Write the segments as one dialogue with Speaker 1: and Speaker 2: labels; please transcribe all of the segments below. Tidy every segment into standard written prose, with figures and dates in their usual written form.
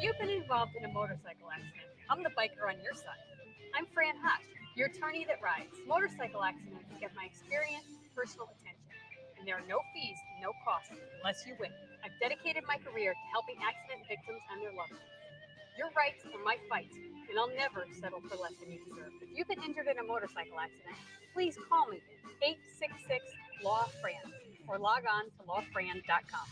Speaker 1: You've been involved in a motorcycle accident. I'm the biker on your side. I'm Fran Hosh, your attorney that rides. Motorcycle accidents get my experience, personal attention, and there are no fees, no costs, unless you win. I've dedicated my career to helping accident victims and their loved ones. Your rights are my fight, and I'll never settle for less than you deserve. If you've been injured in a motorcycle accident, please call me at 866-LAW-FRAN or log on to lawfran.com.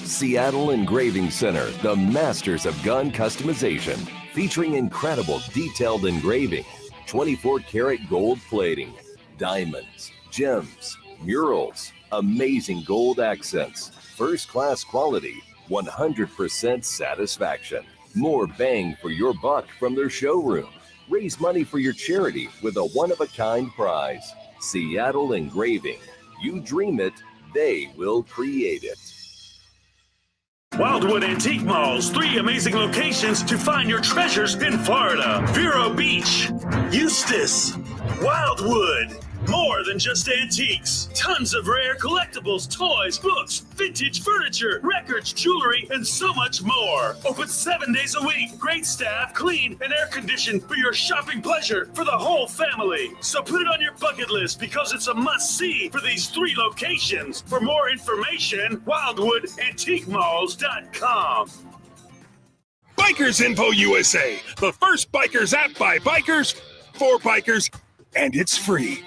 Speaker 2: Seattle Engraving Center, the masters of gun customization, featuring incredible detailed engraving, 24-karat gold plating, diamonds, gems, murals, amazing gold accents, first-class quality, 100% satisfaction. More bang for your buck from their showroom. Raise money for your charity with a one-of-a-kind prize. Seattle Engraving. You dream it, they will create it.
Speaker 3: Wildwood Antique Malls, 3 amazing locations to find your treasures in Florida. Vero Beach, Eustis, Wildwood, More than just antiques. Tons of rare collectibles, toys, books, vintage furniture, records, jewelry, and so much more. Open 7 days a week. Great staff, clean, and air conditioned for your shopping pleasure for the whole family. So put it on your bucket list because it's a must-see for these 3 locations. For more information, wildwoodantiquemalls.com.
Speaker 4: Bikers Info USA, the first bikers app by bikers, for bikers, and it's free.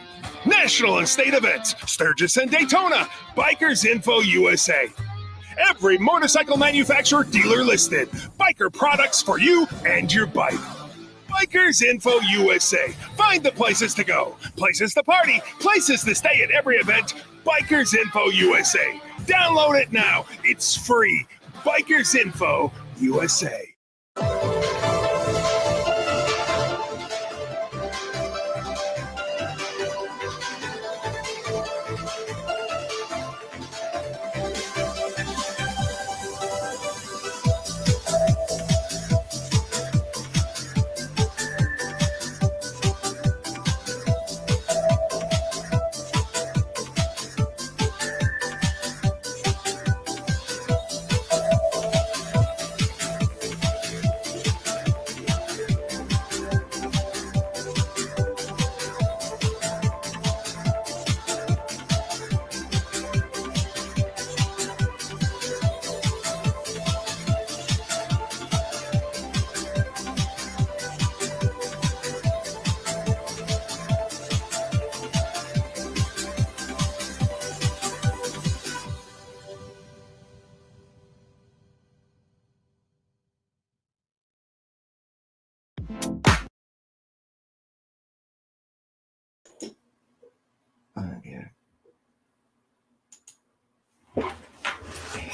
Speaker 4: National and state events, Sturgis and Daytona, Bikers Info USA. Every motorcycle manufacturer dealer listed. Biker products for you and your bike. Bikers Info USA. Find the places to go, places to party, places to stay at every event. Bikers Info USA. Download it now. It's free. Bikers Info USA.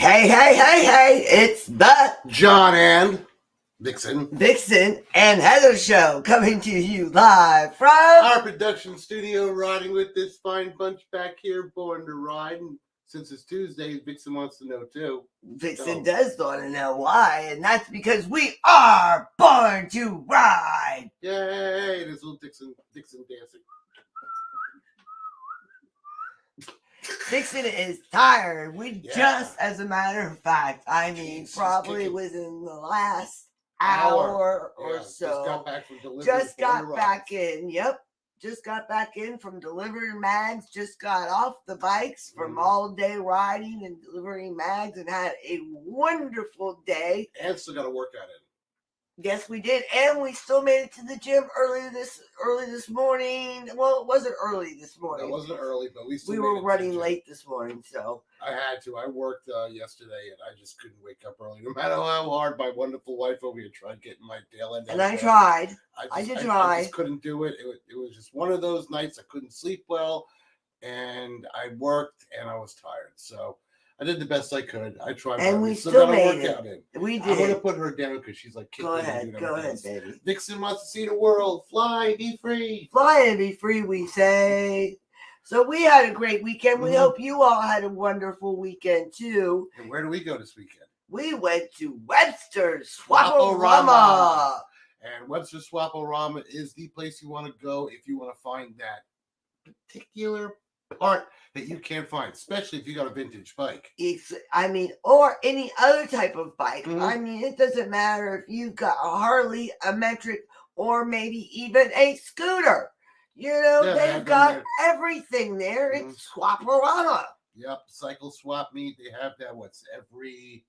Speaker 5: Hey, it's the
Speaker 6: John and Vixen
Speaker 5: and Heather Show coming to you live from
Speaker 6: our production studio, riding with this fine bunch back here, born to ride. And since it's Tuesday, Vixen wants to know too.
Speaker 5: Vixen does want to know why, and that's because we are born to ride.
Speaker 6: Yay, there's little Vixen dancing.
Speaker 5: Vixen is tired. We just, as a matter of fact, probably within the last hour or so, just got back in. Yep, just got back in from delivering mags. Just got off the bikes from all day riding and delivering mags, and had a wonderful day.
Speaker 6: And still got a workout in.
Speaker 5: Yes, we did, and we still made it to the gym early this morning. Well, it wasn't early this morning.
Speaker 6: It wasn't early, but we
Speaker 5: were running late this morning, so
Speaker 6: I had to. I worked yesterday, and I just couldn't wake up early, no matter how hard my wonderful wife over here tried getting my tail end.
Speaker 5: And I tried. I did try.
Speaker 6: I just couldn't do it. It was just one of those nights I couldn't sleep well, and I worked, and I was tired, so I did the best I could. I tried.
Speaker 5: And we still made it. We did.
Speaker 6: I'm going to put her down because she's like,
Speaker 5: go ahead, baby.
Speaker 6: Vixen wants to see the world. Fly, be free.
Speaker 5: Fly and be free, we say. So we had a great weekend. We hope you all had a wonderful weekend, too.
Speaker 6: And where do we go this weekend?
Speaker 5: We went to Webster Swap O Rama.
Speaker 6: And Webster Swap O Rama is the place you want to go if you want to find that particular part that you can't find, especially if you got a vintage bike.
Speaker 5: Or any other type of bike. It doesn't matter if you've got a Harley, a metric, or maybe even a scooter. They've got everything there. It's Swap O Rama.
Speaker 6: Yep, cycle swap meet. They have that. What's every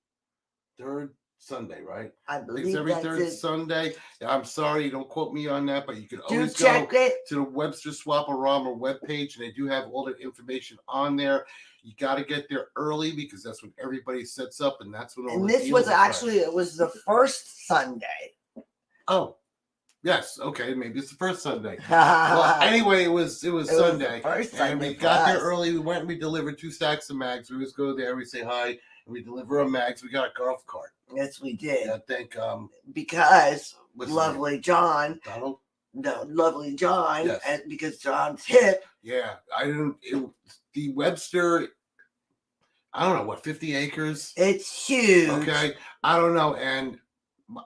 Speaker 6: third Sunday, right?
Speaker 5: I believe it's
Speaker 6: every third Sunday. I'm sorry, don't quote me on that, but you can always
Speaker 5: go to
Speaker 6: the Webster Swap O Rama webpage, and they do have all the information on there. You got to get there early because that's when everybody sets up, and that's when all.
Speaker 5: And this was actually it was the first Sunday.
Speaker 6: Oh, yes. Okay, maybe it's the first Sunday. Well, anyway, it was Sunday, and we got there early. We went and we delivered 2 stacks of mags. We always go there, we say hi, and we deliver a mags. We got a golf cart.
Speaker 5: Yes, we did.
Speaker 6: I think
Speaker 5: because lovely John.
Speaker 6: Donald?
Speaker 5: No, lovely John.
Speaker 6: Yes.
Speaker 5: And because John's hip.
Speaker 6: Yeah, the Webster, I don't know, what, 50 acres?
Speaker 5: It's huge.
Speaker 6: Okay, I don't know. And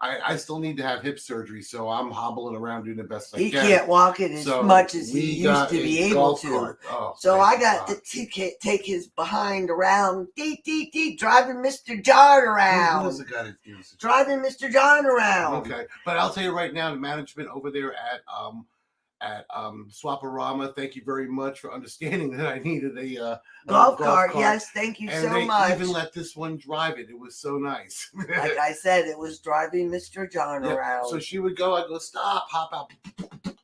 Speaker 6: I still need to have hip surgery, so I'm hobbling around doing the best I
Speaker 5: He
Speaker 6: can.
Speaker 5: can't walk it as
Speaker 6: So
Speaker 5: much as
Speaker 6: we
Speaker 5: he used
Speaker 6: got
Speaker 5: to
Speaker 6: a
Speaker 5: be able
Speaker 6: golf
Speaker 5: to.
Speaker 6: cart. Oh,
Speaker 5: So
Speaker 6: thank
Speaker 5: I got
Speaker 6: God.
Speaker 5: to take his behind around, driving Mr. John
Speaker 6: Who
Speaker 5: around.
Speaker 6: was the guy that used it?
Speaker 5: Driving Mr. John around.
Speaker 6: Okay, but I'll tell you right now, the management over there at Swap O Rama, thank you very much for understanding that I needed a
Speaker 5: Golf cart. Yes, thank you
Speaker 6: and
Speaker 5: so
Speaker 6: they
Speaker 5: much.
Speaker 6: even let this one drive it. It was so nice.
Speaker 5: Like I said, it was driving Mr. John around.
Speaker 6: So she would go, I'd go, stop, hop out,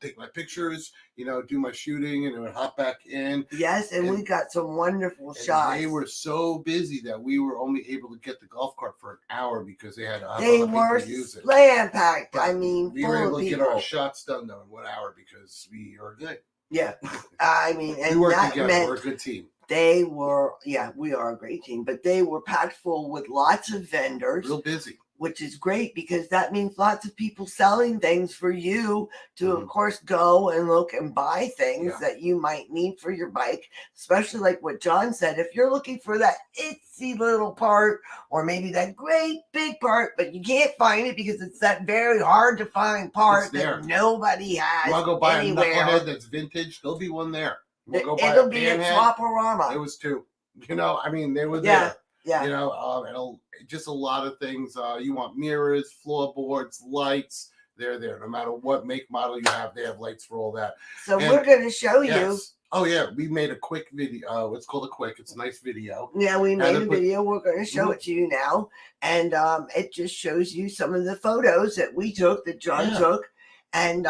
Speaker 6: take my pictures, do my shooting, and then would hop back in.
Speaker 5: Yes, and we got some wonderful shots.
Speaker 6: They were so busy that we were only able to get the golf cart for an hour because they had
Speaker 5: they were slam packed. I mean,
Speaker 6: we were able to get our shots done though in 1 hour because we are good.
Speaker 5: Yeah, I mean, and
Speaker 6: we work
Speaker 5: that
Speaker 6: together.
Speaker 5: meant
Speaker 6: We're a good team.
Speaker 5: they were, we are a great team, but they were packed full with lots of vendors.
Speaker 6: Real busy.
Speaker 5: Which is great because that means lots of people selling things for you to, of course, go and look and buy things that you might need for your bike, especially like what John said. If you're looking for that itsy little part or maybe that great big part, but you can't find it because it's that very hard to find part that nobody has.
Speaker 6: You want to go buy
Speaker 5: anywhere.
Speaker 6: a knucklehead that's vintage? There'll be one there. We'll go buy
Speaker 5: It'll be at Swap O Rama.
Speaker 6: It was two. I mean, they were there.
Speaker 5: Yeah.
Speaker 6: And just a lot of things. You want mirrors, floorboards, lights. They're there. No matter what make model you have, they have lights for all that.
Speaker 5: So we're going to show you.
Speaker 6: Oh, yeah. We made a quick video. It's called a quick. It's a nice video.
Speaker 5: Yeah, we made a video. We're going to show it to you now. And it just shows you some of the photos that we took, that John took. And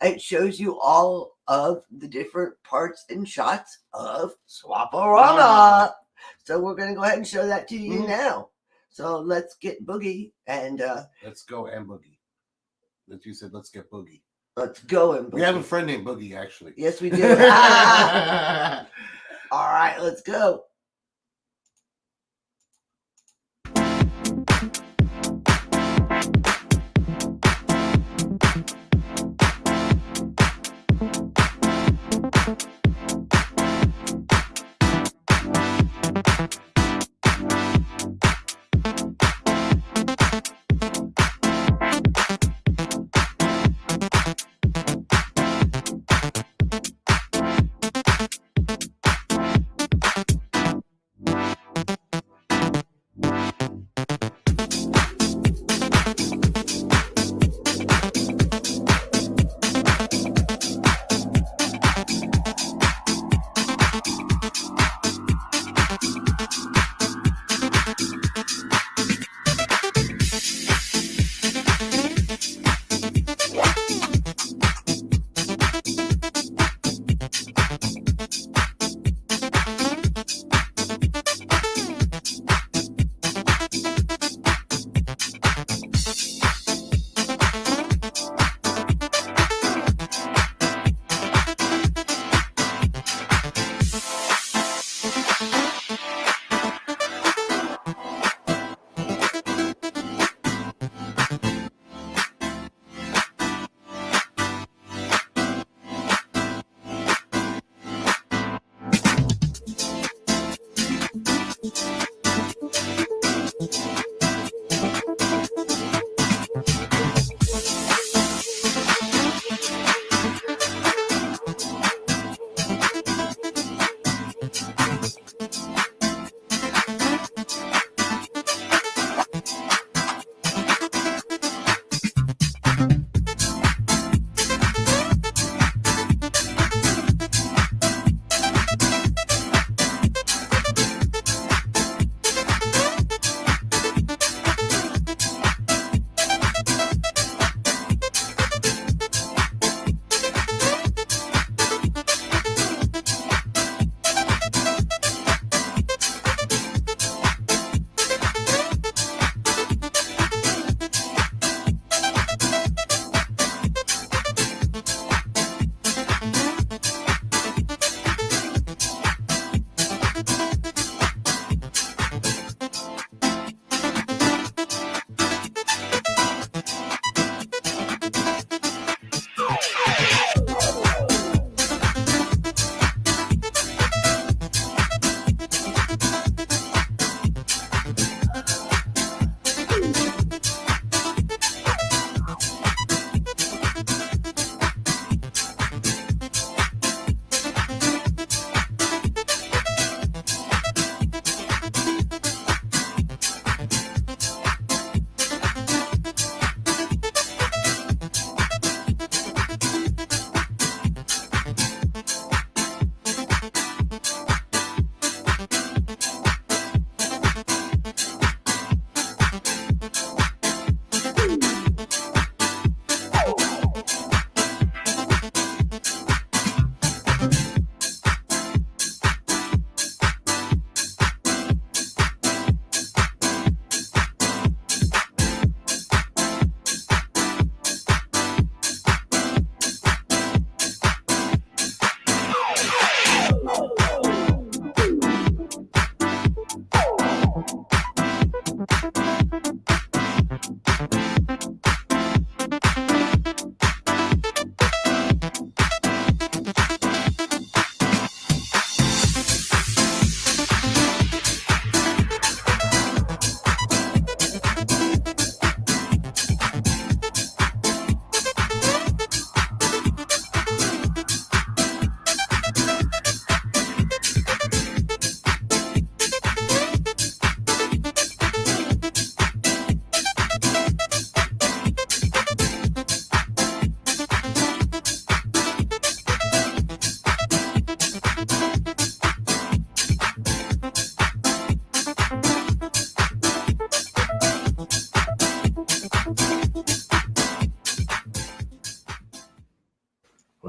Speaker 5: it shows you all of the different parts and shots of Swap O Rama. So we're going to go ahead and show that to you now. So let's get Boogie and
Speaker 6: let's go and Boogie. That you said, let's get Boogie.
Speaker 5: Let's go and Boogie.
Speaker 6: We have a friend named Boogie, actually.
Speaker 5: Yes, we do. All right, let's go.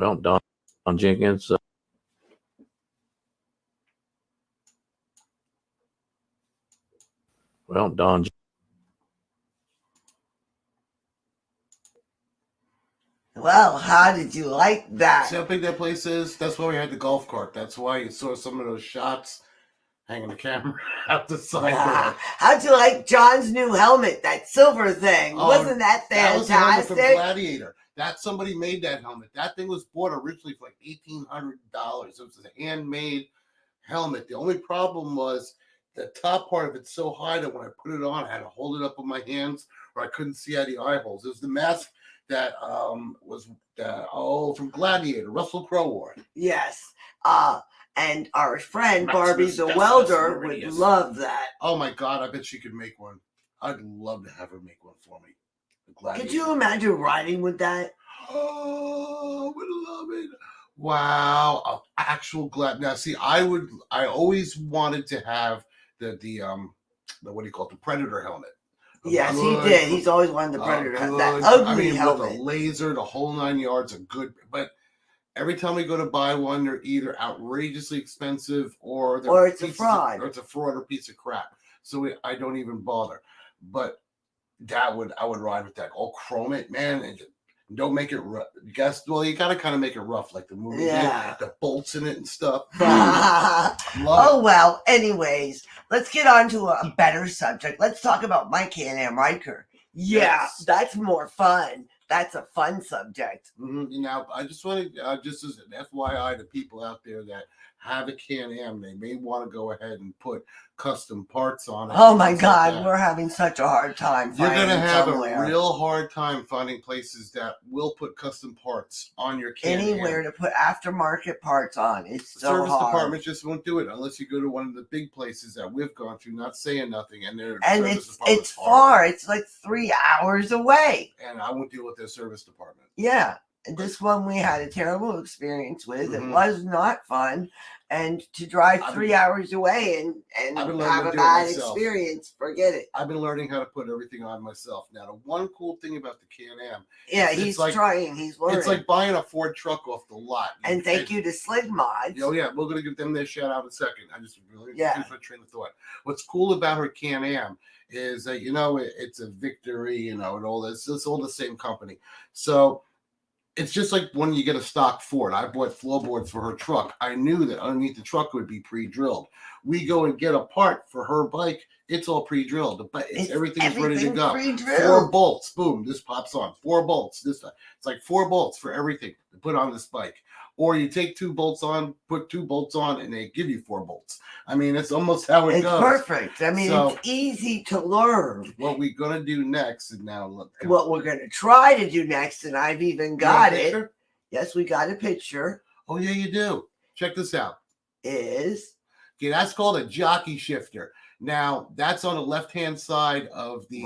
Speaker 7: Well, Don Jenkins. Well, Don.
Speaker 5: Well, how did you like that?
Speaker 6: See how big that place is? That's why we had the golf cart. That's why you saw some of those shots hanging the camera out the side there.
Speaker 5: How'd you like John's new helmet, that silver thing? Wasn't that
Speaker 6: That was the helmet
Speaker 5: fantastic?
Speaker 6: from Gladiator. That somebody made that helmet. That thing was bought originally for like $1,800. It was a handmade helmet. The only problem was the top part of it's so high that when I put it on, I had to hold it up with my hands or I couldn't see out the eye holes. It was the mask that was from Gladiator. Russell Crowe wore it.
Speaker 5: Yes. And our friend
Speaker 6: Maximus
Speaker 5: Barbie the
Speaker 6: Decimus
Speaker 5: welder would
Speaker 6: Meridius.
Speaker 5: love that.
Speaker 6: Oh my God, I bet she could make one. I'd love to have her make one for me.
Speaker 5: Could you imagine riding with that?
Speaker 6: Oh, I would love it. Wow, actual glad. Now, see, I always wanted to have the what do you call it? The Predator helmet.
Speaker 5: Yes, he did. He's always wanted the Predator helmet. That ugly helmet.
Speaker 6: With a laser, the whole 9 yards, a good. But every time we go to buy one, they're either outrageously expensive or
Speaker 5: it's a fraud.
Speaker 6: Or it's a fraud or piece of crap. So I don't even bother. But I would ride with that. All chrome it, man, and don't make it rough. You got to kind of make it rough, like the movie did. The bolts in it and stuff.
Speaker 5: Oh, well, anyways, let's get on to a better subject. Let's talk about my Can-Am Riker. Yeah, yes. That's more fun. That's a fun subject.
Speaker 6: Mm-hmm. Now, I just want to, just as an FYI to people out there that have a Can-Am, they may want to go ahead and put custom parts on it.
Speaker 5: Oh my God, we're having such a hard time finding.
Speaker 6: You're going to have
Speaker 5: somewhere.
Speaker 6: a real hard time finding places that will put custom parts on your Can-Am.
Speaker 5: Anywhere to put aftermarket parts on. It's so
Speaker 6: service
Speaker 5: hard.
Speaker 6: departments just won't do it unless you go to one of the big places that we've gone to, not saying nothing, and
Speaker 5: it's far. It's like 3 hours away.
Speaker 6: And I won't deal with their service department.
Speaker 5: Yeah. This one we had a terrible experience with.
Speaker 6: Mm-hmm.
Speaker 5: It was not fun. And to drive 3 hours away and have a bad experience, forget it.
Speaker 6: I've been learning how to put everything on myself. Now, the one cool thing about the Can-Am.
Speaker 5: Yeah, he's trying. He's learning.
Speaker 6: It's like buying a Ford truck off the lot.
Speaker 5: And thank you to Slig Mods.
Speaker 6: Oh, yeah. We're going to give them their shout out in a second. I just really finished my train of thought. What's cool about her Can-Am is that, it's a Victory, and all this. It's all the same company. So it's just like when you get a stock Ford. I bought floorboards for her truck. I knew that underneath the truck would be pre-drilled. We go and get a part for her bike. It's all pre-drilled. Everything's ready to go.
Speaker 5: Pre-drilled.
Speaker 6: 4 bolts. Boom. This pops on. 4 bolts. This time. It's like 4 bolts for everything to put on this bike. Or you take 2 bolts on, put 2 bolts on, and they give you 4 bolts. I mean, it's almost how it goes.
Speaker 5: It's perfect. I mean, it's easy to learn.
Speaker 6: What we're going to do next, and now look.
Speaker 5: What we're going to try to do next, and I've even got it. Yes, we got a picture.
Speaker 6: Oh, yeah, you do. Check this out.
Speaker 5: Okay,
Speaker 6: that's called a jockey shifter. Now, that's on the left-hand side of the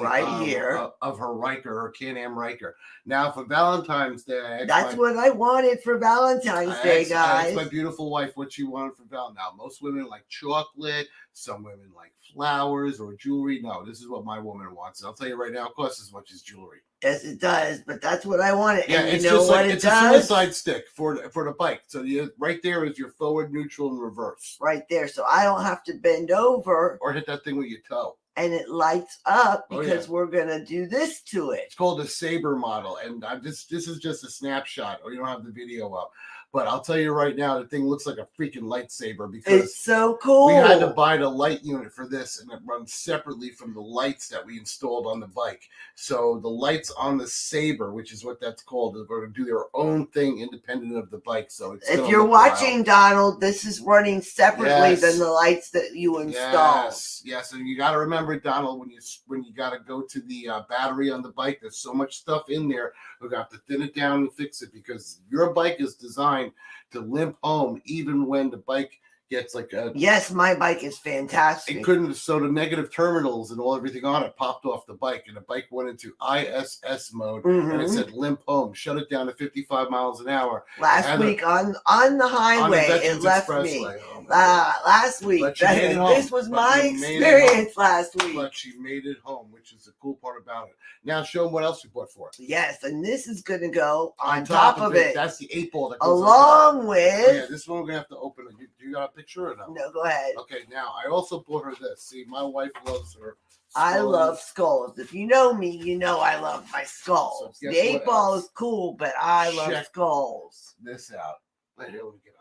Speaker 5: here
Speaker 6: of her Riker, her Can-Am Riker. Now, for Valentine's Day,
Speaker 5: that's what I wanted for Valentine's Day, guys.
Speaker 6: I asked my beautiful wife what she wanted for Valentine's. Now, most women like chocolate. Some women like flowers or jewelry. No, this is what my woman wants. And I'll tell you right now, it costs as much as jewelry.
Speaker 5: Yes, it does, but that's what I wanted.
Speaker 6: Yeah,
Speaker 5: and
Speaker 6: it's
Speaker 5: you know
Speaker 6: just
Speaker 5: what
Speaker 6: like
Speaker 5: it
Speaker 6: it's
Speaker 5: does?
Speaker 6: a suicide stick for the bike. So right there is your forward, neutral, and reverse.
Speaker 5: Right there, so I don't have to bend over
Speaker 6: or hit that thing with your toe.
Speaker 5: And it lights up because we're gonna do this to it.
Speaker 6: It's called a Saber model, and this is just a snapshot, or you don't have the video up. But I'll tell you right now, the thing looks like a freaking lightsaber because
Speaker 5: it's so cool.
Speaker 6: We had to buy the light unit for this, and it runs separately from the lights that we installed on the bike. So the lights on the Saber, which is what that's called, are going to do their own thing independent of the bike. So it's
Speaker 5: if you're watching, Donald, this is running separately than the lights that you installed.
Speaker 6: Yes, and you got to remember, Donald, when you got to go to the battery on the bike, there's so much stuff in there. We're going to have to thin it down and fix it because your bike is designed to limp home even when the bike gets like a...
Speaker 5: Yes, my bike is fantastic.
Speaker 6: It couldn't, so the negative terminals and everything on it popped off the bike, and the bike went into ISS mode, and it said limp home. Shut it down to 55 miles an hour.
Speaker 5: Last week on the highway, it left me.
Speaker 6: Oh
Speaker 5: last week.
Speaker 6: But she made it home.
Speaker 5: This was
Speaker 6: But
Speaker 5: my
Speaker 6: you made it
Speaker 5: experience last week.
Speaker 6: But she made it home, which is the cool part about it. Now show them what else we bought for it.
Speaker 5: Yes, and this is going to go on top of it.
Speaker 6: That's the 8-ball that goes
Speaker 5: along with.
Speaker 6: Oh, yeah, this one we're gonna have to open it. You got a picture or no?
Speaker 5: No, go ahead.
Speaker 6: Okay, now I also bought her this. See, my wife loves her.
Speaker 5: I love skulls. If you know me, you know I love my skulls.
Speaker 6: So
Speaker 5: the 8-ball is cool, but I love skulls.
Speaker 6: This out. Wait, here, let me get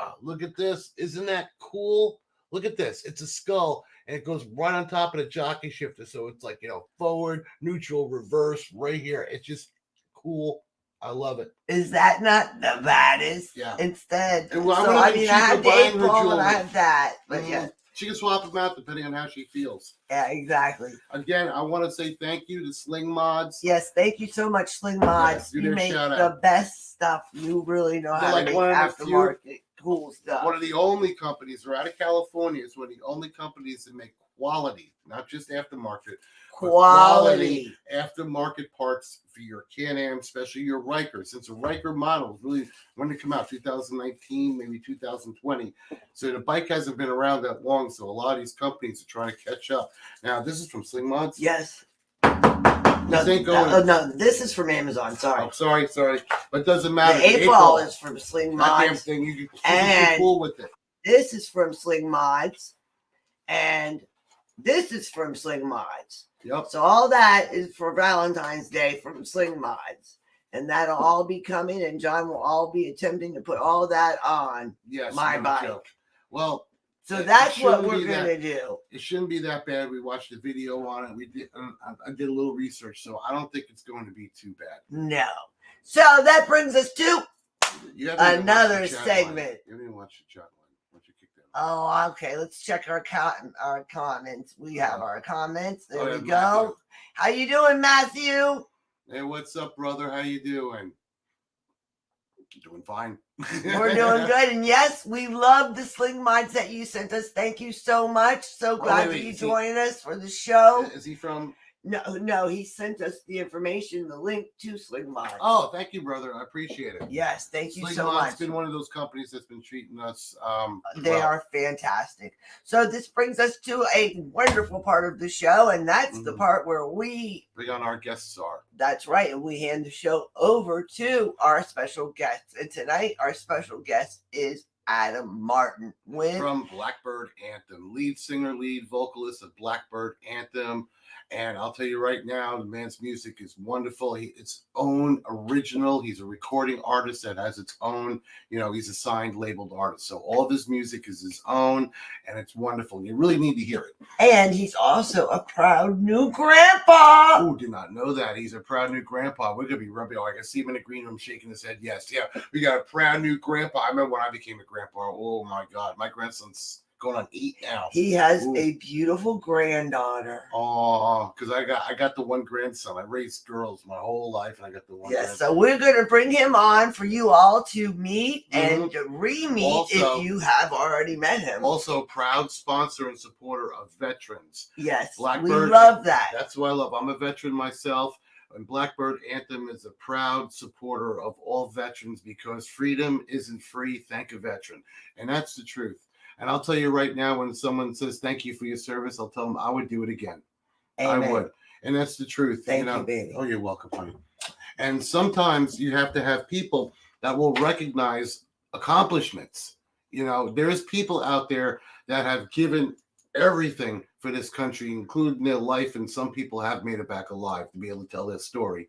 Speaker 6: up. Look at this. Isn't that cool? Look at this. It's a skull, and it goes right on top of the jockey shifter. So it's like, forward, neutral, reverse, right here. It's just cool. I love it.
Speaker 5: Is that not the baddest?
Speaker 6: Yeah.
Speaker 5: Instead.
Speaker 6: And
Speaker 5: I had the 8-ball and I had that. But yeah.
Speaker 6: She can swap them out depending on how she feels.
Speaker 5: Yeah, exactly.
Speaker 6: Again, I want to say thank you to Sling Mods.
Speaker 5: Yes, thank you so much, Sling Mods. You make the best stuff. You really know how to make aftermarket cool stuff.
Speaker 6: One of the only companies, we're out of California, is one of the only companies that make quality, not just aftermarket,
Speaker 5: quality
Speaker 6: aftermarket parts for your Can-Am, especially your Riker. Since the Riker model really, when did it come out? 2019, maybe 2020. So the bike hasn't been around that long. So a lot of these companies are trying to catch up. Now, this is from Sling Mods?
Speaker 5: Yes. No, this is from Amazon. Sorry.
Speaker 6: Oh, sorry. But it doesn't matter.
Speaker 5: The 8-ball is from Sling Mods.
Speaker 6: Damn thing. You can cool with it.
Speaker 5: This is from Sling Mods. And this is from Sling Mods.
Speaker 6: Yep.
Speaker 5: So all that is for Valentine's Day from Sling Mods. And that'll all be coming, and John will all be attempting to put all that on my bike.
Speaker 6: Joke. Well,
Speaker 5: so that's what we're going to do.
Speaker 6: It shouldn't be that bad. We watched the video on it. I did a little research, so I don't think it's going to be too bad.
Speaker 5: No. So that brings us to another segment.
Speaker 6: You didn't watch the chat line.
Speaker 5: Oh, okay. Let's check our comments. We have our comments. There we go.
Speaker 6: Matthew.
Speaker 5: How you doing, Matthew?
Speaker 6: Hey, what's up, brother? How you doing? Doing fine.
Speaker 5: We're doing good. And yes, we love the Sling Mods that you sent us. Thank you so much. So glad that you joined us for the show.
Speaker 6: Is he from?
Speaker 5: No, he sent us the information, the link to Sling Mods.
Speaker 6: Oh, thank you, brother. I appreciate it.
Speaker 5: Yes, thank you
Speaker 6: Sling
Speaker 5: so
Speaker 6: Mods
Speaker 5: much.
Speaker 6: has been one of those companies that's been treating us.
Speaker 5: They are fantastic. So this brings us to a wonderful part of the show, and that's the part where we
Speaker 6: bring on our guests are.
Speaker 5: That's right, and we hand the show over to our special guest. And tonight, our special guest is Adam Martin
Speaker 6: from Blackbird Anthem, lead singer, lead vocalist of Blackbird Anthem. And I'll tell you right now, the man's music is wonderful. It's own original. He's a recording artist that has its own, he's a signed labeled artist. So all of his music is his own, and it's wonderful. You really need to hear it.
Speaker 5: And he's also a proud new grandpa.
Speaker 6: Oh, did not know that. He's a proud new grandpa. We're going to be rubbing. I can see him in the green room shaking his head. Yes. Yeah. We got a proud new grandpa. I remember when I became a grandpa. Oh my God. My grandson's going on 8 now.
Speaker 5: He has a beautiful granddaughter.
Speaker 6: Oh, because I got the one grandson. I raised girls my whole life, and I got the one.
Speaker 5: Yes, so we're going to bring him on for you all to meet and to re-meet if you have already met him.
Speaker 6: Also, proud sponsor and supporter of veterans.
Speaker 5: Yes,
Speaker 6: Blackbird,
Speaker 5: we love that.
Speaker 6: That's what I love. I'm a veteran myself, and Blackbird Anthem is a proud supporter of all veterans because freedom isn't free. Thank a veteran, and that's the truth. And I'll tell you right now, when someone says thank you for your service, I'll tell them I would do it again. Amen. I would. And that's the truth.
Speaker 5: Thank you, baby.
Speaker 6: Oh, you're welcome, honey. And sometimes you have to have people that will recognize accomplishments. There's people out there that have given everything for this country, including their life. And some people have made it back alive to be able to tell their story.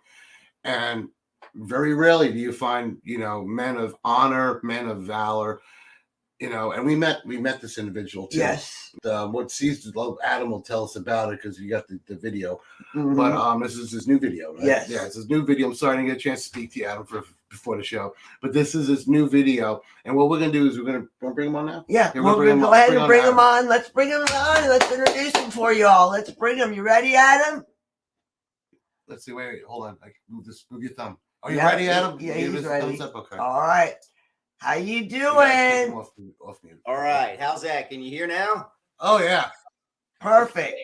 Speaker 6: And very rarely do you find, men of honor, men of valor. And we met this individual too.
Speaker 5: Yes.
Speaker 6: What Adam will tell us about it because you got the video. Mm-hmm. But this is his new video, right?
Speaker 5: Yes.
Speaker 6: Yeah, it's his new video. I'm sorry I didn't get a chance to speak to you, Adam, before the show. But this is his new video. And what we're gonna do is we're gonna bring him on now.
Speaker 5: Yeah, we're gonna go ahead and bring him on. Let's bring him on. Let's introduce him for you all. Let's bring him. You ready, Adam?
Speaker 6: Let's see. Wait, hold on. Move your thumb. Are you ready, Adam?
Speaker 5: Yeah, he's ready.
Speaker 6: Thumbs up. Okay.
Speaker 5: All right. How you doing?
Speaker 6: Off mute.
Speaker 8: All right. How's that? Can you hear now?
Speaker 6: Oh, yeah.
Speaker 5: Perfect.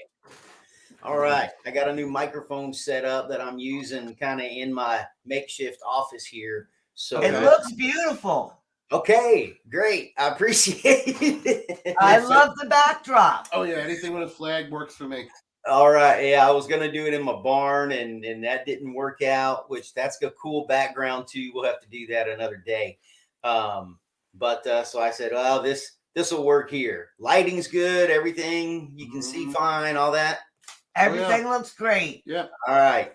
Speaker 8: All right. I got a new microphone set up that I'm using kind of in my makeshift office here. So
Speaker 5: it looks beautiful.
Speaker 8: Okay, great. I appreciate it.
Speaker 5: I love the backdrop.
Speaker 6: Oh yeah, anything with a flag works for me.
Speaker 8: All right. Yeah, I was gonna do it in my barn, and that didn't work out. Which that's a cool background too. We'll have to do that another day. But so I said, well, this will work here. Lighting's good. Everything you can see fine. All that.
Speaker 5: Everything looks great.
Speaker 6: Yep.
Speaker 8: All right.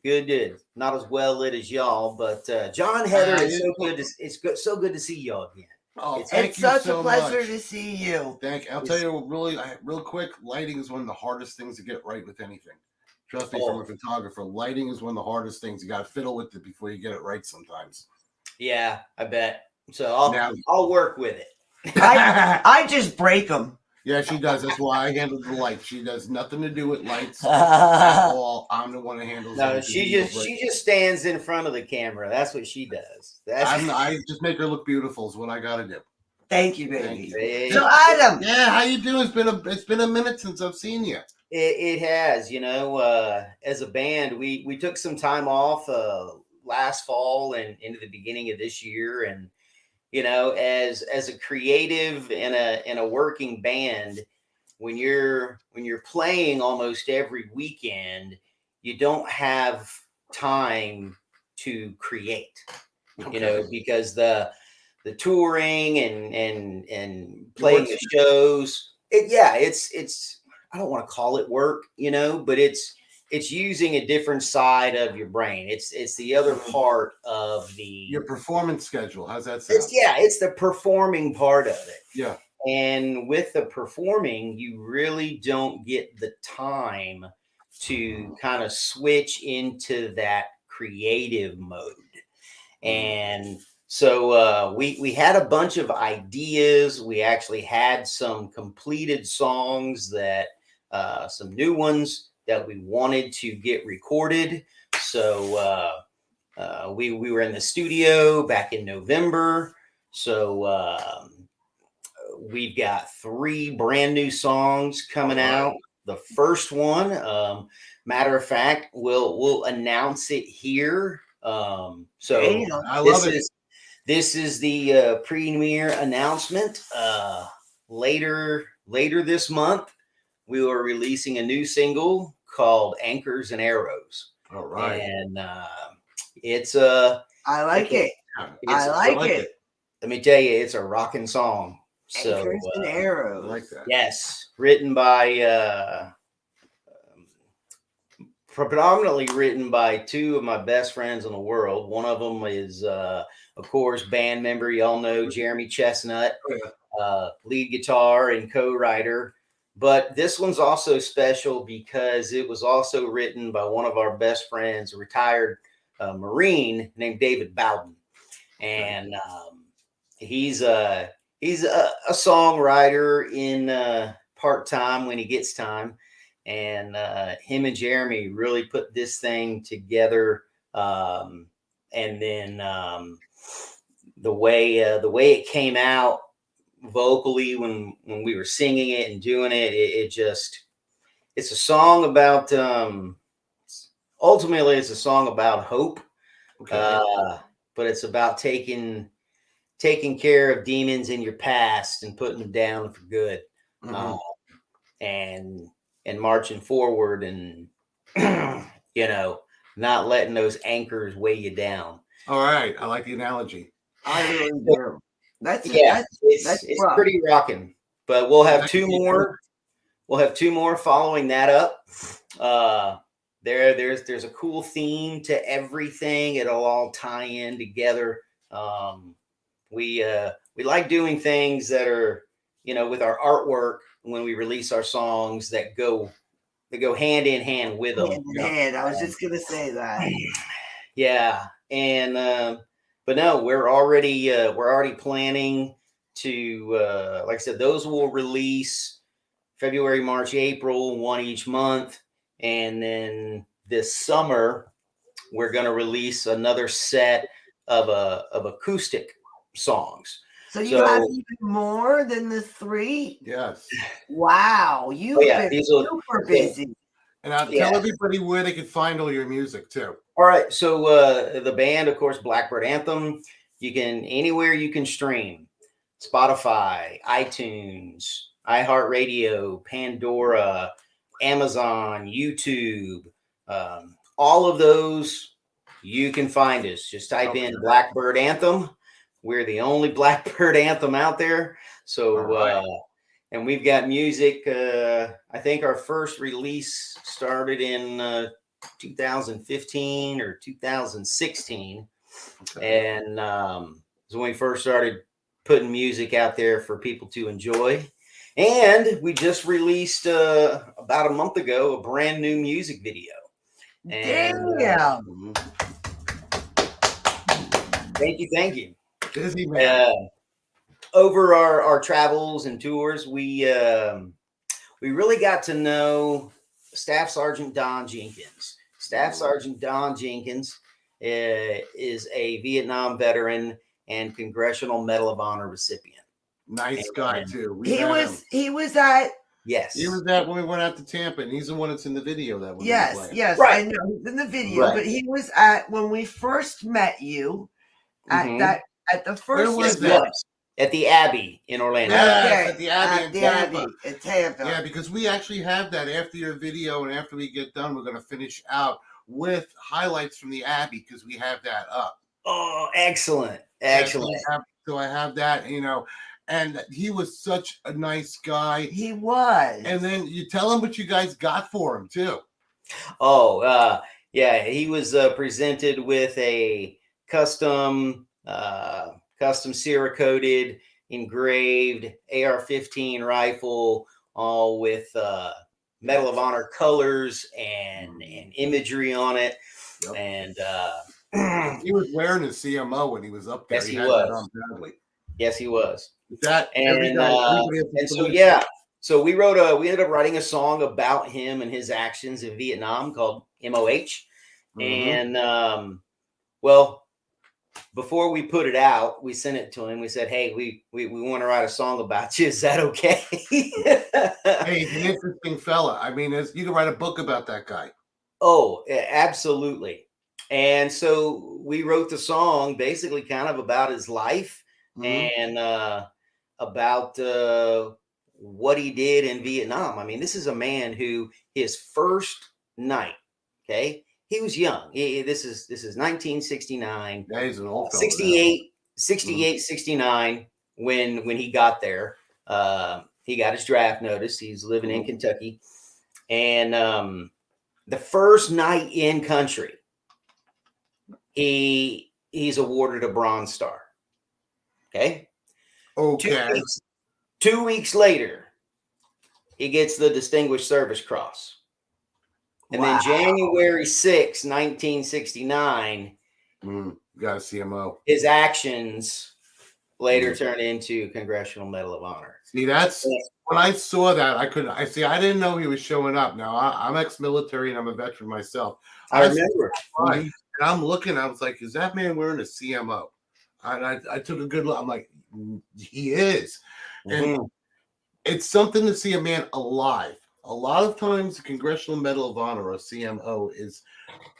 Speaker 8: Good. Not as well lit as y'all, but John, Heather, it's so good. So good to see y'all again.
Speaker 6: Oh,
Speaker 5: It's such a pleasure to see you.
Speaker 6: Thank you. I'll tell you really, real quick. Lighting is one of the hardest things to get right with anything. Trust me, from a photographer, lighting is one of the hardest things. You got to fiddle with it before you get it right sometimes.
Speaker 8: Yeah, I bet. So I'll work with it.
Speaker 5: I just break them.
Speaker 6: Yeah, she does. That's why I handle the lights. She does nothing to do with lights at all. I'm the one that handles.
Speaker 8: No, she just stands in front of the camera. That's what she does.
Speaker 6: I just make her look beautiful. Is what I got to do.
Speaker 5: Thank you, baby.
Speaker 8: Thank you.
Speaker 5: So Adam,
Speaker 6: yeah, how you doing? It's been a minute since I've seen you.
Speaker 8: It has, as a band, we took some time off last fall and into the beginning of this year, and as a creative in a working band, when you're playing almost every weekend, you don't have time to create, because the touring and playing the shows, it's I don't want to call it work, but it's using a different side of your brain. It's the other part of your
Speaker 6: performance schedule. How's that sound?
Speaker 8: It's the performing part of it.
Speaker 6: Yeah.
Speaker 8: And with the performing, you really don't get the time to kind of switch into that creative mode. And so we had a bunch of ideas. We actually had some completed songs that some new ones that we wanted to get recorded. So we were in the studio back in November. So we've got 3 brand new songs coming out. The first one, matter of fact, we'll announce it here. So
Speaker 6: I love it.
Speaker 8: This is the premiere announcement. Later this month, we are releasing a new single called Anchors and Arrows.
Speaker 6: All right.
Speaker 8: And it's I
Speaker 5: like it.
Speaker 8: Let me tell you, it's a rocking song. So
Speaker 5: Anchors and Arrows.
Speaker 6: I like that.
Speaker 8: Yes, predominantly written by 2 of my best friends in the world. One of them is of course, band member, y'all know Jeremy Chestnut, lead guitar and co-writer. But this one's also special because it was also written by one of our best friends, a retired Marine named David Bowden. And he's a songwriter in part-time when he gets time. And him and Jeremy really put this thing together. And then the way it came out vocally when we were singing it and doing it, it's a song about ultimately it's a song about hope. But it's about taking care of demons in your past and putting them down for good. And marching forward and not letting those anchors weigh you down.
Speaker 6: All right, I like the analogy.
Speaker 5: I really do.
Speaker 8: It's pretty rocking. But we'll have 2 more. We'll have 2 more following that up. There's a cool theme to everything. It'll all tie in together. We like doing things that are, with our artwork when we release our songs that go hand in hand with them.
Speaker 5: Hand in hand. I was just gonna say that.
Speaker 8: Yeah, and but no, we're already planning to like I said, those will release February, March, April, 1 each month, and then this summer we're going to release another set of acoustic songs.
Speaker 5: So you have even more than the 3?
Speaker 6: Yes.
Speaker 5: Wow, you've been super busy.
Speaker 6: And I'll tell everybody where they can find all your music too.
Speaker 8: All right. So the band, of course, Blackbird Anthem. You can anywhere you can stream. Spotify, iTunes, iHeartRadio, Pandora, Amazon, YouTube, all of those, you can find us. Just type in Blackbird Anthem. We're the only Blackbird Anthem out there. So, and we've got music. I think our first release started in 2015 or 2016. And so when we first started putting music out there for people to enjoy. And we just released about a month ago a brand new music video. And, thank you.
Speaker 6: Busy man.
Speaker 8: Over our travels and tours, we really got to know Staff Sergeant Don Jenkins. Staff Sergeant Don Jenkins is a Vietnam veteran and Congressional Medal of Honor recipient.
Speaker 6: Nice guy too.
Speaker 5: He was at.
Speaker 8: Yes.
Speaker 6: He was at when we went out to Tampa, and he's the one that's in the video that we
Speaker 5: Yes,
Speaker 8: right.
Speaker 5: I know he's in the video, but he was at when we first met you at the first.
Speaker 6: Where was that?
Speaker 8: At the Abbey in Orlando.
Speaker 6: Yeah, at the Abbey
Speaker 5: in Tampa.
Speaker 6: Yeah, because we actually have that after your video, and after we get done, we're going to finish out with highlights from the Abbey because we have that up.
Speaker 8: Oh, excellent.
Speaker 6: So I have that, and he was such a nice guy.
Speaker 5: He was.
Speaker 6: And then you tell him what you guys got for him too.
Speaker 8: Oh, yeah, he was presented with a custom Cerakoted, engraved AR-15 rifle, all with Medal of Honor colors and imagery on it.
Speaker 6: Yep.
Speaker 8: And
Speaker 6: he was wearing his CMO when he was up there.
Speaker 8: Yes, he was. Yes, he was. So we ended up writing a song about him and his actions in Vietnam called MOH. And before we put it out, we sent it to him. We said, "Hey, we want to write a song about you. Is that okay?"
Speaker 6: Hey, he's an interesting fella. I mean, you can write a book about that guy.
Speaker 8: Oh, absolutely. And so we wrote the song basically kind of about his life and about what he did in Vietnam. I mean, this is a man who his first night, he was young. This is 1969.
Speaker 6: Yeah, he's an old fella.
Speaker 8: 69 when he got there. He got his draft notice. He's living in Kentucky. And the first night in country, he's awarded a Bronze Star. Okay. 2 weeks later, he gets the Distinguished Service Cross. And then January 6, 1969,
Speaker 6: got a CMO.
Speaker 8: His actions later turned into Congressional Medal of Honor.
Speaker 6: See, that's when I saw that. I didn't know he was showing up. Now I'm ex-military and I'm a veteran myself.
Speaker 8: I remember.
Speaker 6: And I'm looking. I was like, "Is that man wearing a CMO?" And I took a good look. I'm like, "He is." And it's something to see a man alive. A lot of times, the Congressional Medal of Honor, or CMO, is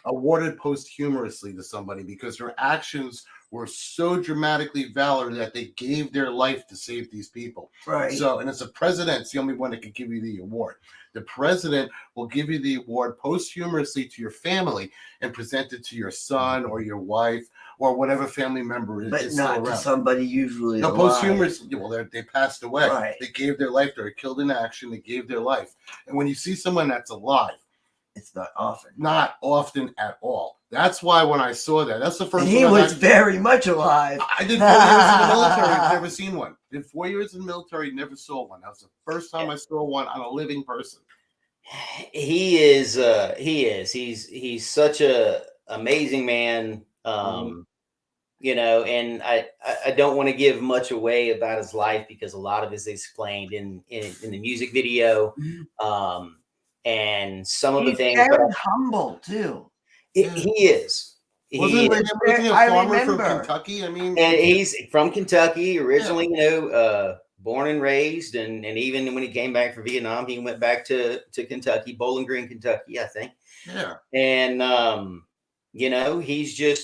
Speaker 6: awarded posthumously to somebody because their actions were so dramatically valor that they gave their life to save these people.
Speaker 5: Right.
Speaker 6: So, and it's the president's the only one that could give you the award. The president will give you the award posthumously to your family and present it to your son or your wife or whatever family member is
Speaker 5: but
Speaker 6: still
Speaker 5: not
Speaker 6: around.
Speaker 5: To somebody usually
Speaker 6: No, posthumously. Well, they passed away.
Speaker 5: Right.
Speaker 6: They gave their life. They were killed in action. They gave their life. And when you see someone that's alive,
Speaker 5: it's not often.
Speaker 6: Not often at all. That's why when I saw that, that's the first.
Speaker 5: He was very much alive.
Speaker 6: I did 4 years in the military. I've never seen one. Did 4 years in the military. Never saw one. That was the first time I saw one on a living person.
Speaker 8: He is. He's such a amazing man. You know, and I don't want to give much away about his life because a lot of it is explained in the music video. And some of the things.
Speaker 5: He's very humble too.
Speaker 8: He is.
Speaker 6: Wasn't he a farmer from Kentucky? I mean,
Speaker 8: and he's from Kentucky originally. You know, born and raised, and even when he came back from Vietnam, he went back to Kentucky, Bowling Green, Kentucky, I think.
Speaker 6: Yeah.
Speaker 8: And you know, he's a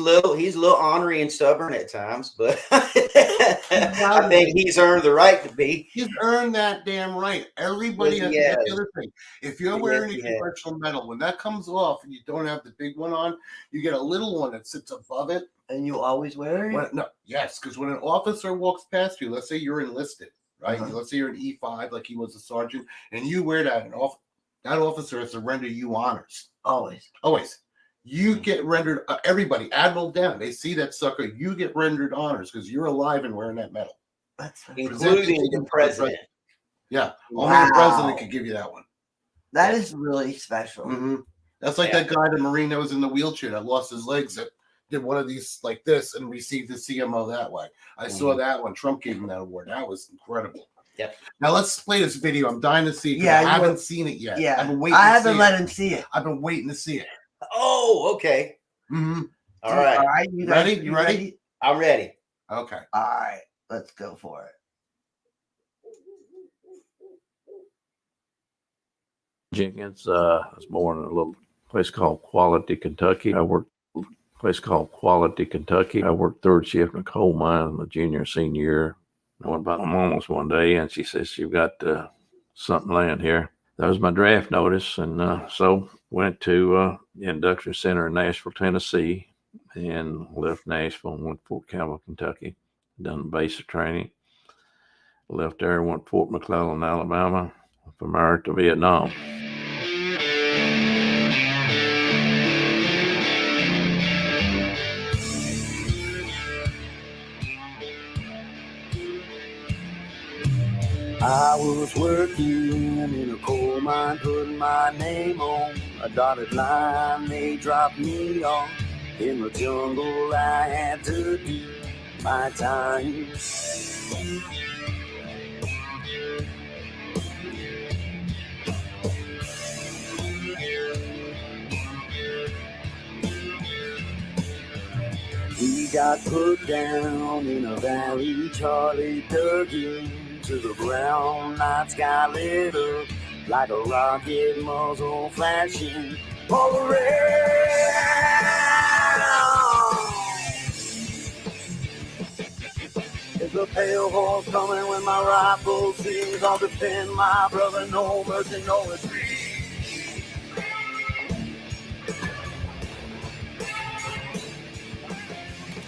Speaker 8: little ornery and stubborn at times, but I think he's earned the right to be.
Speaker 6: He's earned that damn right. Everybody has. That's the other thing. If you're wearing a conventional medal, when that comes off and you don't have the big one on, you get a little one that sits above it.
Speaker 5: And you always wear it?
Speaker 6: Yes, because when an officer walks past you, let's say you're enlisted, right? Let's say you're an E5, like he was a sergeant, and you wear that, that officer has to render you honors.
Speaker 5: Always.
Speaker 6: You get rendered, everybody, admiral down, they see that sucker, you get rendered honors because you're alive and wearing that medal.
Speaker 5: That's
Speaker 8: including the president.
Speaker 6: Yeah, only the president can give you that one.
Speaker 5: That is really special.
Speaker 6: Mm-hmm. That's like that guy, the Marine that was in the wheelchair that lost his legs, that did one of these like this and received the CMO that way. I saw that one. Trump gave him that award. That was incredible.
Speaker 8: Yep.
Speaker 6: Now let's play this video. I'm dying to see it. Yeah, I haven't seen it yet.
Speaker 5: Yeah,
Speaker 6: I've been waiting.
Speaker 5: I haven't let him see it.
Speaker 6: I've been waiting to see it.
Speaker 8: Oh, okay.
Speaker 6: Mm-hmm.
Speaker 8: All right.
Speaker 5: You
Speaker 6: ready? You ready?
Speaker 8: I'm ready.
Speaker 6: Okay.
Speaker 5: All right. Let's go for it.
Speaker 7: Jenkins, I was born in a little place called Quality, Kentucky. I worked third shift in a coal mine my junior and senior year. I went by my mama's one day and she says, "You've got something laying here." That was my draft notice. And so went to the induction center in Nashville, Tennessee, and left Nashville and went to Fort Campbell, Kentucky, done basic training. Left there and went to Fort McClellan, Alabama, from there to Vietnam.
Speaker 9: I was working in a coal mine, putting my name on a dotted line. They dropped me off in the jungle. I had to do my time. We got put down in a valley. Charlie dug into the ground. Night sky lit up like a rocket muzzle flashing all around. There's a pale horse coming when my rifle sings. I'll defend my brother, no mercy, no retreat.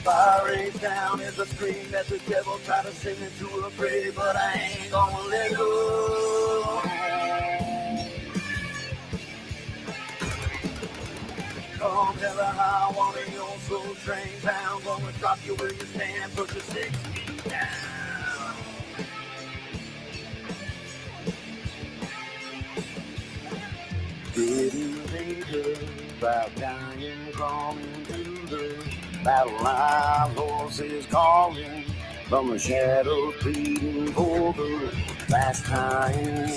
Speaker 9: Fire rains down is a scream that the devil tried to send me to a grave, but I ain't gonna let go. Come hell or high water, your soul train bound. Gonna drop you where you stand, put your 6 feet down. Didn't think about dying, coming to the battle line, horses calling from the shadows, pleading for the last time.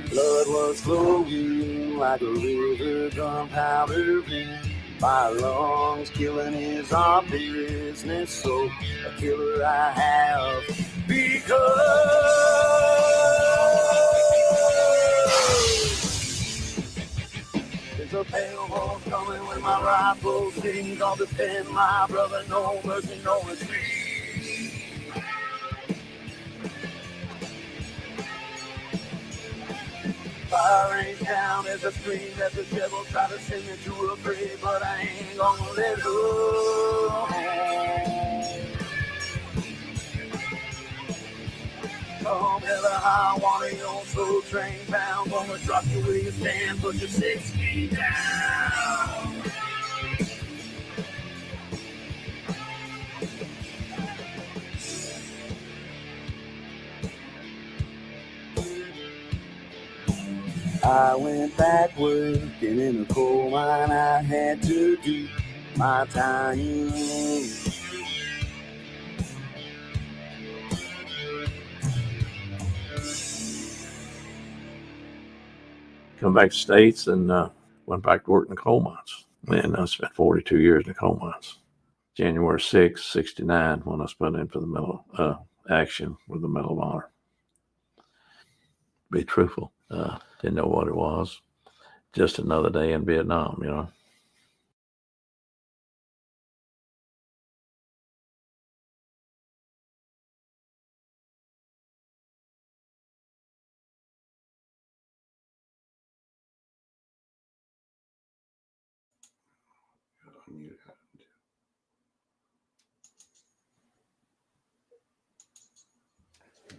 Speaker 9: Blood was flowing like a river, gunpowder blend. My lungs killing is our business, so a killer I have become. There's a pale horse coming when my rifle sings. I'll defend my brother, no mercy, no retreat. Fire rains down as a scream that the devil tried to send me to a grave, but I ain't gonna let go. Come hell or high water, your soul train bound. Gonna drop you where you stand, put your 6 feet down. I went back working in a coal mine. I had to do my time.
Speaker 7: Come back to States and went back to work in the coal mines. And I spent 42 years in the coal mines. January 6th, 69, when I was put in for the Medal action with the Medal of Honor. Be truthful, didn't know what it was. Just another day in Vietnam, you know.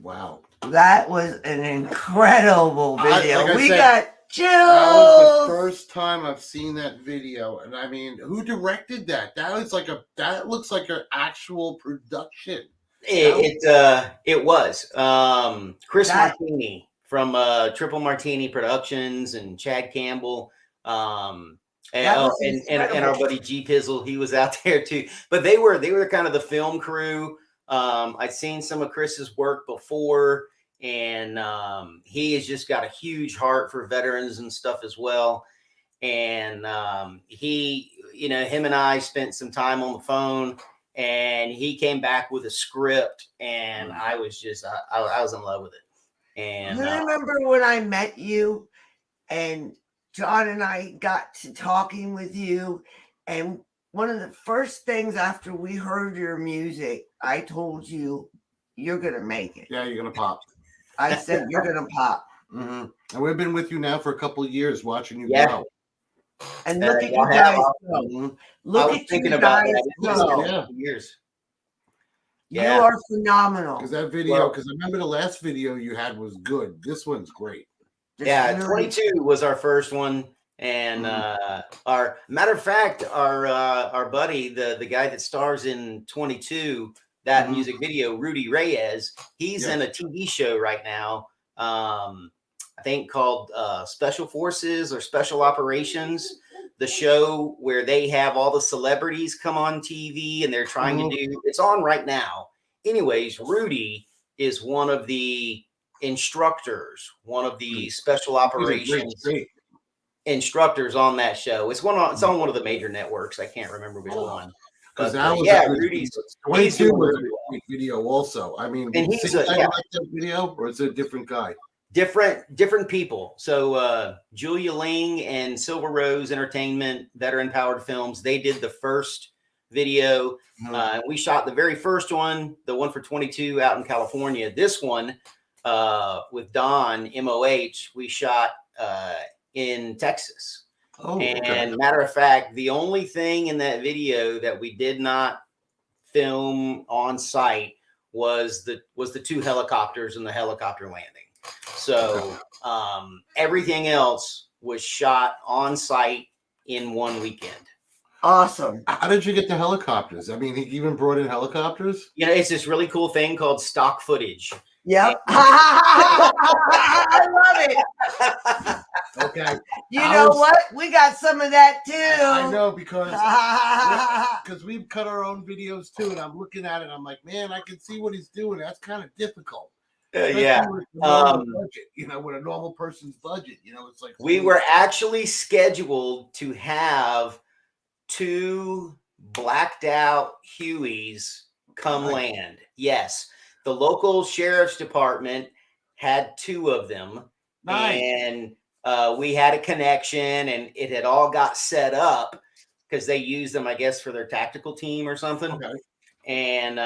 Speaker 6: Wow.
Speaker 5: That was an incredible video.
Speaker 6: Like I
Speaker 5: we
Speaker 6: said,
Speaker 5: got chills.
Speaker 6: That was the first time I've seen that video, and I mean, who directed that? That looks like an actual production.
Speaker 8: It was Chris Martini from Triple Martini Productions and Chad Campbell. And our buddy G Pizzle, he was out there too. But they were kind of the film crew. I'd seen some of Chris's work before, and he has just got a huge heart for veterans and stuff as well. And he, you know, him and I spent some time on the phone, and he came back with a script, and I was just I was in love with it. And
Speaker 5: you remember when I met you, and John and I got to talking with you, and one of the first things after we heard your music, I told you, you're going to make it.
Speaker 6: Yeah, you're going to pop.
Speaker 5: I said, you're going to pop.
Speaker 6: Mm-hmm. And we've been with you now for a couple of years watching you grow.
Speaker 5: And look at you guys go. Look at you guys go.
Speaker 8: Years.
Speaker 5: You are phenomenal.
Speaker 6: Because that video, because I remember the last video you had was good. This one's great.
Speaker 8: Yeah, 22 was our first one. And our matter of fact, our buddy, the guy that stars in 22, that music video, Rudy Reyes, he's in a TV show right now. I think called Special Forces or Special Operations, the show where they have all the celebrities come on TV and they're trying to do, it's on right now. Anyways, Rudy is one of the instructors, one of the special operations instructors on that show. It's on one of the major networks. I can't remember which one. But Rudy's
Speaker 6: 22 was a great video also. I mean, and he's like that video, or is it a different guy?
Speaker 8: Different people. So Julia Ling and Silver Rose Entertainment, Veteran Powered Films, they did the first video. We shot the very first one, the one for 22 out in California. This one with Don MOH, we shot in Texas. And matter of fact, the only thing in that video that we did not film on site was the two helicopters and the helicopter landing. So everything else was shot on site in one weekend.
Speaker 5: Awesome.
Speaker 6: How did you get the helicopters? I mean, he even brought in helicopters?
Speaker 8: You know, it's this really cool thing called stock footage.
Speaker 5: Yep. I love it.
Speaker 6: Okay.
Speaker 5: You know what? We got some of that too.
Speaker 6: I know because we've cut our own videos too, and I'm looking at it. I'm like, man, I can see what he's doing. That's kind of difficult.
Speaker 8: Yeah.
Speaker 6: Budget, you know, with a normal person's budget, you know, it's like
Speaker 8: we were actually scheduled to have 2 blacked out Hueys come land. Yes. The local sheriff's department had 2 of them. Nice. And we had a connection, and it had all got set up because they used them, I guess, for their tactical team or something. Okay. And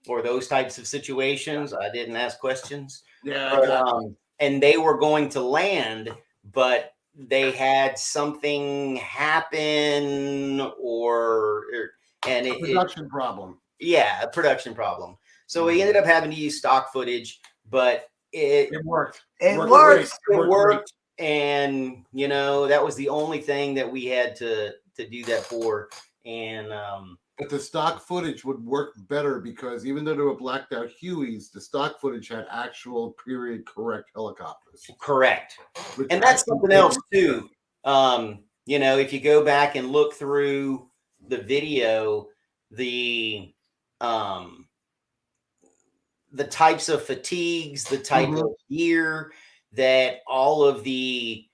Speaker 8: or those types of situations. I didn't ask questions.
Speaker 6: Yeah.
Speaker 8: But, and they were going to land, but they had something happen and
Speaker 6: a production problem.
Speaker 8: Yeah, a production problem. So we ended up having to use stock footage, but it
Speaker 6: worked.
Speaker 5: It worked.
Speaker 8: And you know, that was the only thing that we had to do that for. And
Speaker 6: but the stock footage would work better because even though they were blacked out Hueys, the stock footage had actual period correct helicopters.
Speaker 8: Correct. And that's something else too. You know, if you go back and look through the video, the types of fatigues, the type of gear that all of the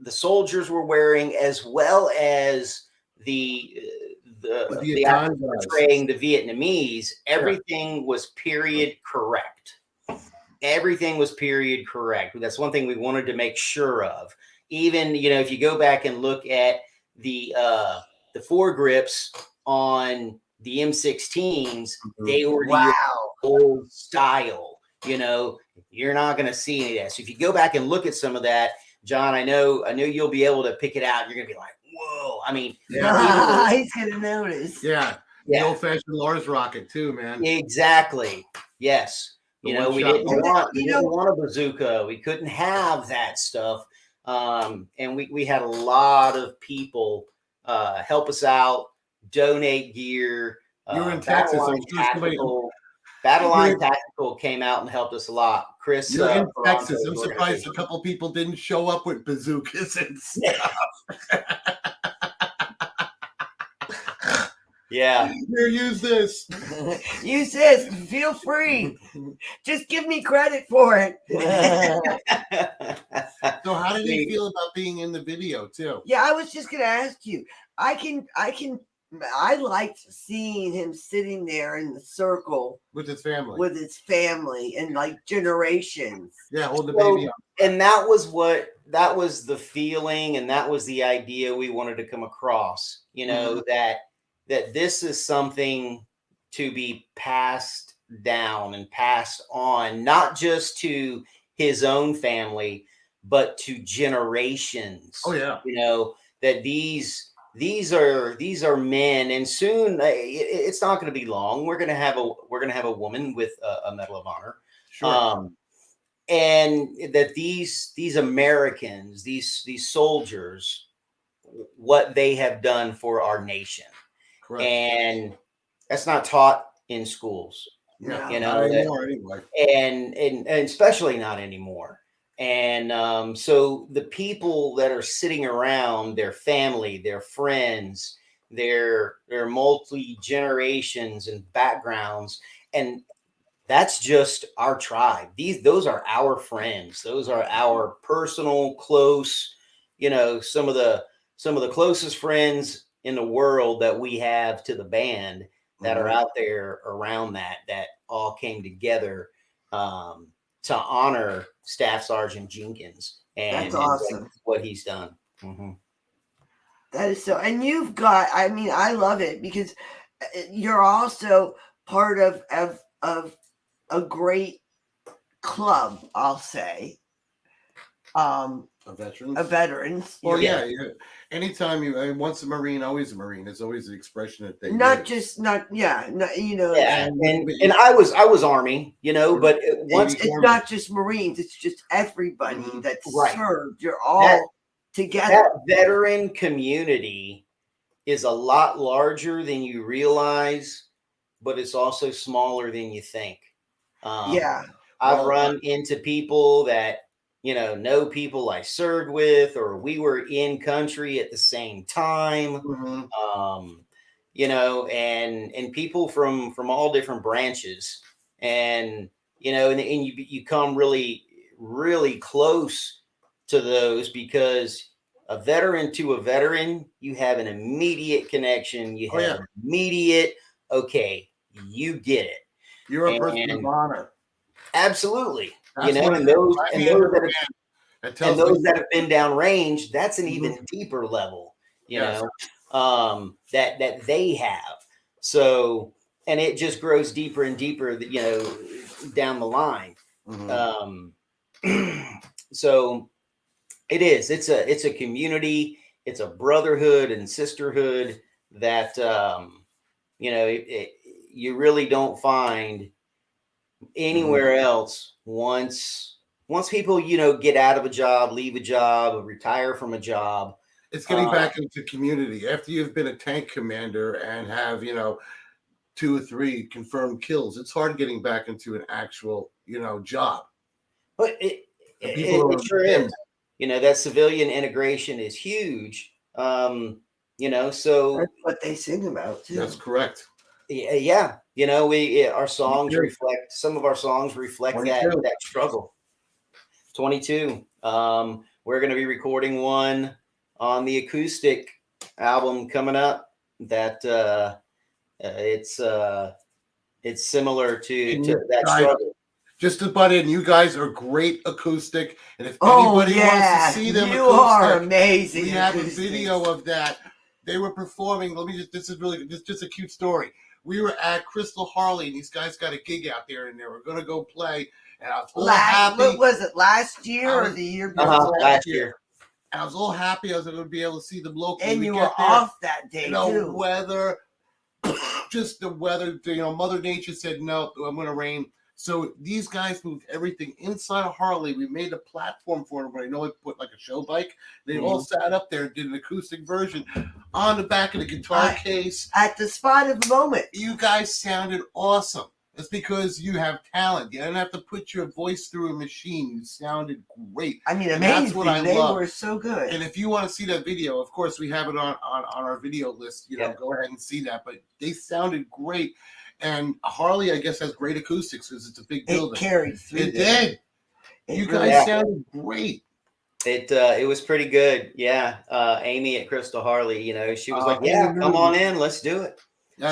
Speaker 8: soldiers were wearing, as well as the the actor portraying the Vietnamese, everything was period correct. Everything was period correct. That's one thing we wanted to make sure of. Even, you know, if you go back and look at the foregrips on the M16s, they were the old style. You know, you're not going to see any of that. So if you go back and look at some of that, John, I know you'll be able to pick it out. You're going to be like, whoa. I mean,
Speaker 5: he's going to notice.
Speaker 6: Yeah. The old-fashioned Lars rocket too, man.
Speaker 8: Exactly. Yes. You know, we didn't want a bazooka. We couldn't have that stuff. And we had a lot of people help us out, donate gear.
Speaker 6: You were in Texas.
Speaker 8: Battle Line Tactical came out and helped us a lot. Chris,
Speaker 6: you're in Texas. I'm surprised a couple people didn't show up with bazookas and stuff.
Speaker 8: Yeah.
Speaker 6: Here, use this.
Speaker 5: Use this. Feel free. Just give me credit for it.
Speaker 6: So how did you feel about being in the video too?
Speaker 5: Yeah, I was just gonna ask you. I liked seeing him sitting there in the circle
Speaker 6: with his family
Speaker 5: and like generations.
Speaker 6: Yeah, hold the baby up.
Speaker 8: And that was the feeling, and that was the idea we wanted to come across. You know, that this is something to be passed down and passed on, not just to his own family, but to generations.
Speaker 6: Oh yeah.
Speaker 8: You know, that these are men, and soon it's not going to be long. We're going to have a woman with a Medal of Honor.
Speaker 6: Sure.
Speaker 8: And that these Americans, these soldiers, what they have done for our nation.
Speaker 6: Correct.
Speaker 8: And that's not taught in schools.
Speaker 6: Yeah,
Speaker 8: you know,
Speaker 6: not anymore anyway.
Speaker 8: And especially not anymore. And so the people that are sitting around, their family, their friends, their multi generations and backgrounds, and that's just our tribe. Those are our friends. Those are our personal, close, you know, some of the closest friends in the world that we have to the band that are out there around that all came together to honor Staff Sergeant Jenkins and,
Speaker 5: that's awesome.
Speaker 8: And what he's done.
Speaker 5: That is so, and you've got, I mean, I love it because you're also part of a great club, I'll say. A veterans.
Speaker 6: Well, yeah. Anytime once a Marine, always a Marine. It's always the expression that they
Speaker 5: you know.
Speaker 8: Yeah, and I was Army, you know, but once
Speaker 5: it's not just Marines, it's just everybody that's served. You're all together.
Speaker 8: That veteran community is a lot larger than you realize, but it's also smaller than you think. I've run into people that, you know people I served with, or we were in country at the same time, you know, and people from all different branches, and, you know, and you come really, really close to those, because a veteran to a veteran, you have an immediate connection. You have immediate, okay, you get it.
Speaker 6: You're a person of honor.
Speaker 8: Absolutely. You know, and those that have been downrange, that's an even deeper level, you know, that they have. So, and it just grows deeper and deeper, you know, down the line. So it is, it's a community, it's a brotherhood and sisterhood that, you know, you really don't find anywhere else. Once people, you know, get out of a job, leave a job, retire from a job,
Speaker 6: it's getting back into community after you've been a tank commander and have, you know, 2 or 3 confirmed kills. It's hard getting back into an actual, you know, job.
Speaker 8: But it sure is. You know, that civilian integration is huge. You know, so
Speaker 5: that's what they sing about too.
Speaker 6: That's correct.
Speaker 8: Yeah, you know, our songs reflect, some of our songs reflect that struggle. 22. We're going to be recording one on the acoustic album coming up. that it's similar to that
Speaker 6: guys,
Speaker 8: struggle.
Speaker 6: Just to butt in, you guys are great acoustic, and if
Speaker 5: Oh,
Speaker 6: anybody wants to see them
Speaker 5: you
Speaker 6: acoustic,
Speaker 5: are amazing.
Speaker 6: we have a video of that. They were performing. This is just a cute story. We were at Crystal Harley, and these guys got a gig out there, and they were going to go play. And I was all happy.
Speaker 5: What was it, last year or the year before?
Speaker 8: Last year.
Speaker 6: And I was all happy I was going to be able to see them locally.
Speaker 5: And you were off that day, too.
Speaker 6: Weather, just the weather. Mother Nature said, no, I'm going to rain. So these guys moved everything inside of Harley. We made a platform for them, but I know I put like a show bike. They all sat up there and did an acoustic version on the back of the guitar case.
Speaker 5: At the spot of the moment.
Speaker 6: You guys sounded awesome. It's because you have talent. You didn't have to put your voice through a machine. You sounded great.
Speaker 5: I mean, amazing.
Speaker 6: That's what I love.
Speaker 5: Were so good.
Speaker 6: And if you want to see that video, of course, we have it on our video list. Go ahead and see that. But they sounded great. And Harley, I guess, has great acoustics because it's a big building.
Speaker 5: It carried through.
Speaker 6: It did. You guys sounded great.
Speaker 8: It was pretty good. Yeah. Amy at Crystal Harley, she was like, yeah, come on in. Let's do it.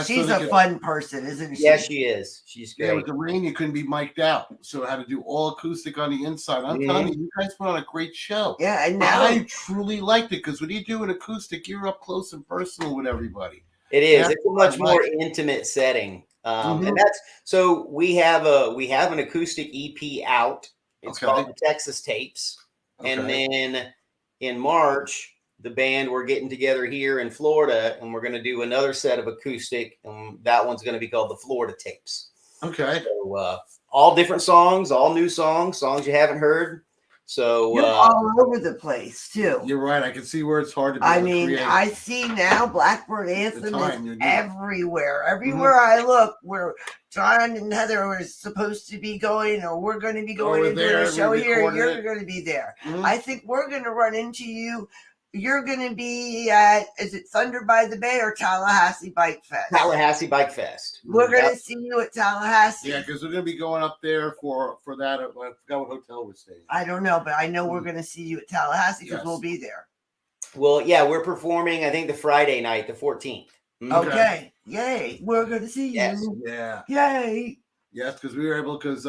Speaker 5: She's a fun person, isn't she?
Speaker 8: Yeah, she is. She's great.
Speaker 6: Yeah, with the rain, you couldn't be mic'd out. So I had to do all acoustic on the inside. I'm telling you, you guys put on a great show.
Speaker 5: Yeah, and now
Speaker 6: I truly liked it because when you do an acoustic, you're up close and personal with everybody.
Speaker 8: It is. It's a much more intimate setting. And that's so we have an acoustic EP out. It's called the Texas Tapes. And then in March, the band, we're getting together here in Florida, and we're going to do another set of acoustic, and that one's going to be called the Florida Tapes.
Speaker 6: Okay.
Speaker 8: So all different songs, all new songs you haven't heard. So
Speaker 5: you're all over the place too.
Speaker 6: You're right. I can see where it's hard to.
Speaker 5: I see now Blackbird Anthem is everywhere. Everywhere I look, where John and Heather were supposed to be going, or we're going to be going and doing a show here. You're going to be there. I think we're going to run into you. You're going to be at, is it Thunder by the Bay or Tallahassee Bike Fest?
Speaker 8: Tallahassee Bike Fest.
Speaker 5: We're going to see you at Tallahassee.
Speaker 6: Yeah, because we're going to be going up there for that. I forgot what hotel we're staying.
Speaker 5: I don't know, but I know we're going to see you at Tallahassee because we'll be there.
Speaker 8: Well, yeah, we're performing, I think, the Friday night, the 14th.
Speaker 5: Okay. Yay. We're going to see you.
Speaker 6: Yeah.
Speaker 5: Yay.
Speaker 6: Yes, because we were able, because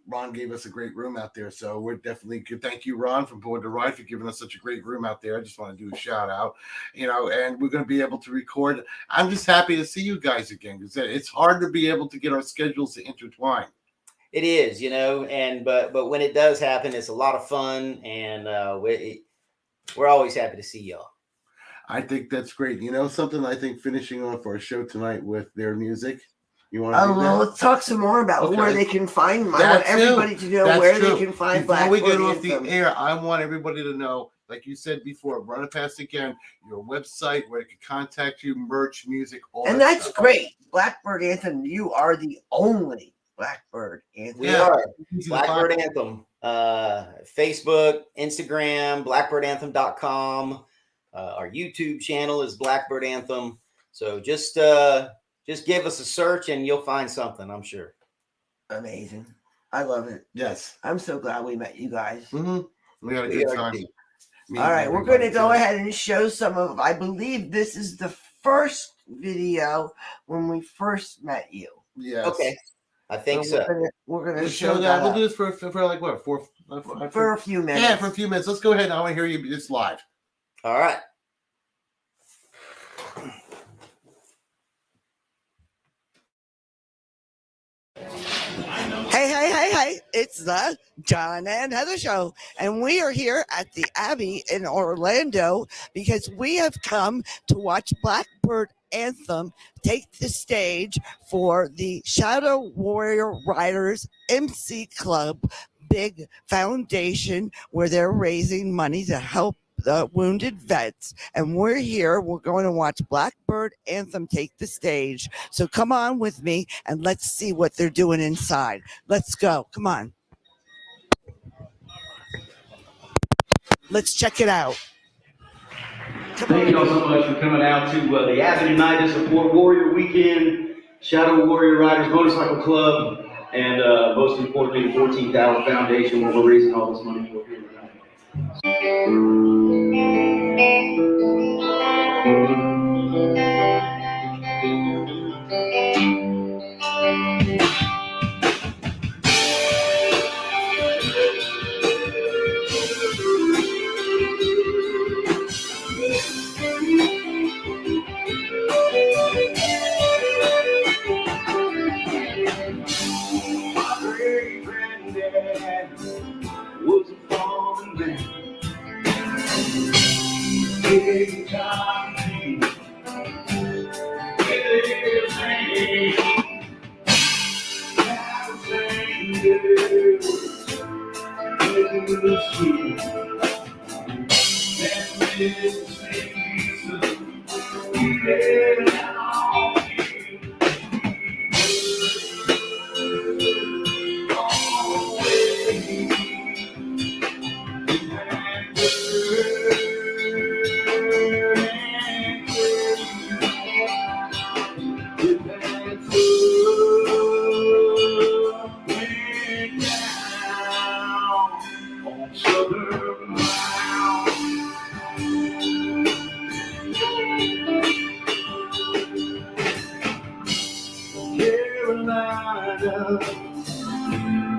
Speaker 6: Ron gave us a great room out there. So we're definitely good. Thank you, Ron, from Born to Ride, for giving us such a great room out there. I just want to do a shout out, and we're going to be able to record. I'm just happy to see you guys again because it's hard to be able to get our schedules to intertwine.
Speaker 8: It is, but when it does happen, it's a lot of fun, and we're always happy to see y'all.
Speaker 6: I think that's great. Something I think finishing off our show tonight with their music. You want to
Speaker 5: let's talk some more about where they can find. I want everybody to know where they can find Blackbird
Speaker 6: Anthem. Before we get off the air, I want everybody to know, like you said before, run it past again, your website, where they can contact you, merch, music, all
Speaker 5: and
Speaker 6: that
Speaker 5: that's
Speaker 6: stuff.
Speaker 5: Great. Blackbird Anthem, you are the only Blackbird Anthem.
Speaker 8: We are. Blackbird Anthem. Facebook, Instagram, blackbirdanthem.com. Our YouTube channel is Blackbird Anthem. So just give us a search and you'll find something, I'm sure.
Speaker 5: Amazing. I love it.
Speaker 6: Yes.
Speaker 5: I'm so glad we met you guys.
Speaker 6: We had a good time.
Speaker 5: All right, we're going to go ahead and show some of, I believe this is the first video when we first met you.
Speaker 6: Yes.
Speaker 8: Okay. I think so.
Speaker 5: We're going to
Speaker 6: show that. We'll do this for like what?
Speaker 5: For a few minutes.
Speaker 6: Yeah, for a few minutes. Let's go ahead. I want to hear you just live.
Speaker 8: All right.
Speaker 5: Hey, it's the John and Heather Show, and we are here at the Abbey in Orlando because we have come to watch Blackbird Anthem take the stage for the Shadow Warrior Riders MC Club big foundation where they're raising money to help the wounded vets, and we're going to watch Blackbird Anthem take the stage. So come on with me and let's see what they're doing inside. Let's go. Come on. Let's check it out.
Speaker 10: Thank you all so much for coming out to the Abbey tonight to support Warrior Weekend, Shadow Warrior Riders Motorcycle Club, and most importantly, the 14th Hour Foundation, where we're raising all this money for here tonight.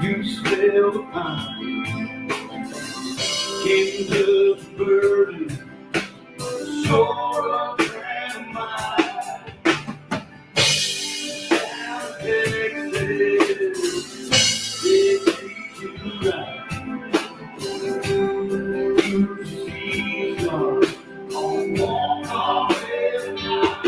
Speaker 10: You smell the pine, came to the burden, shore of grand mine. Down Texas, they treat you right. You see stars on walk off every night.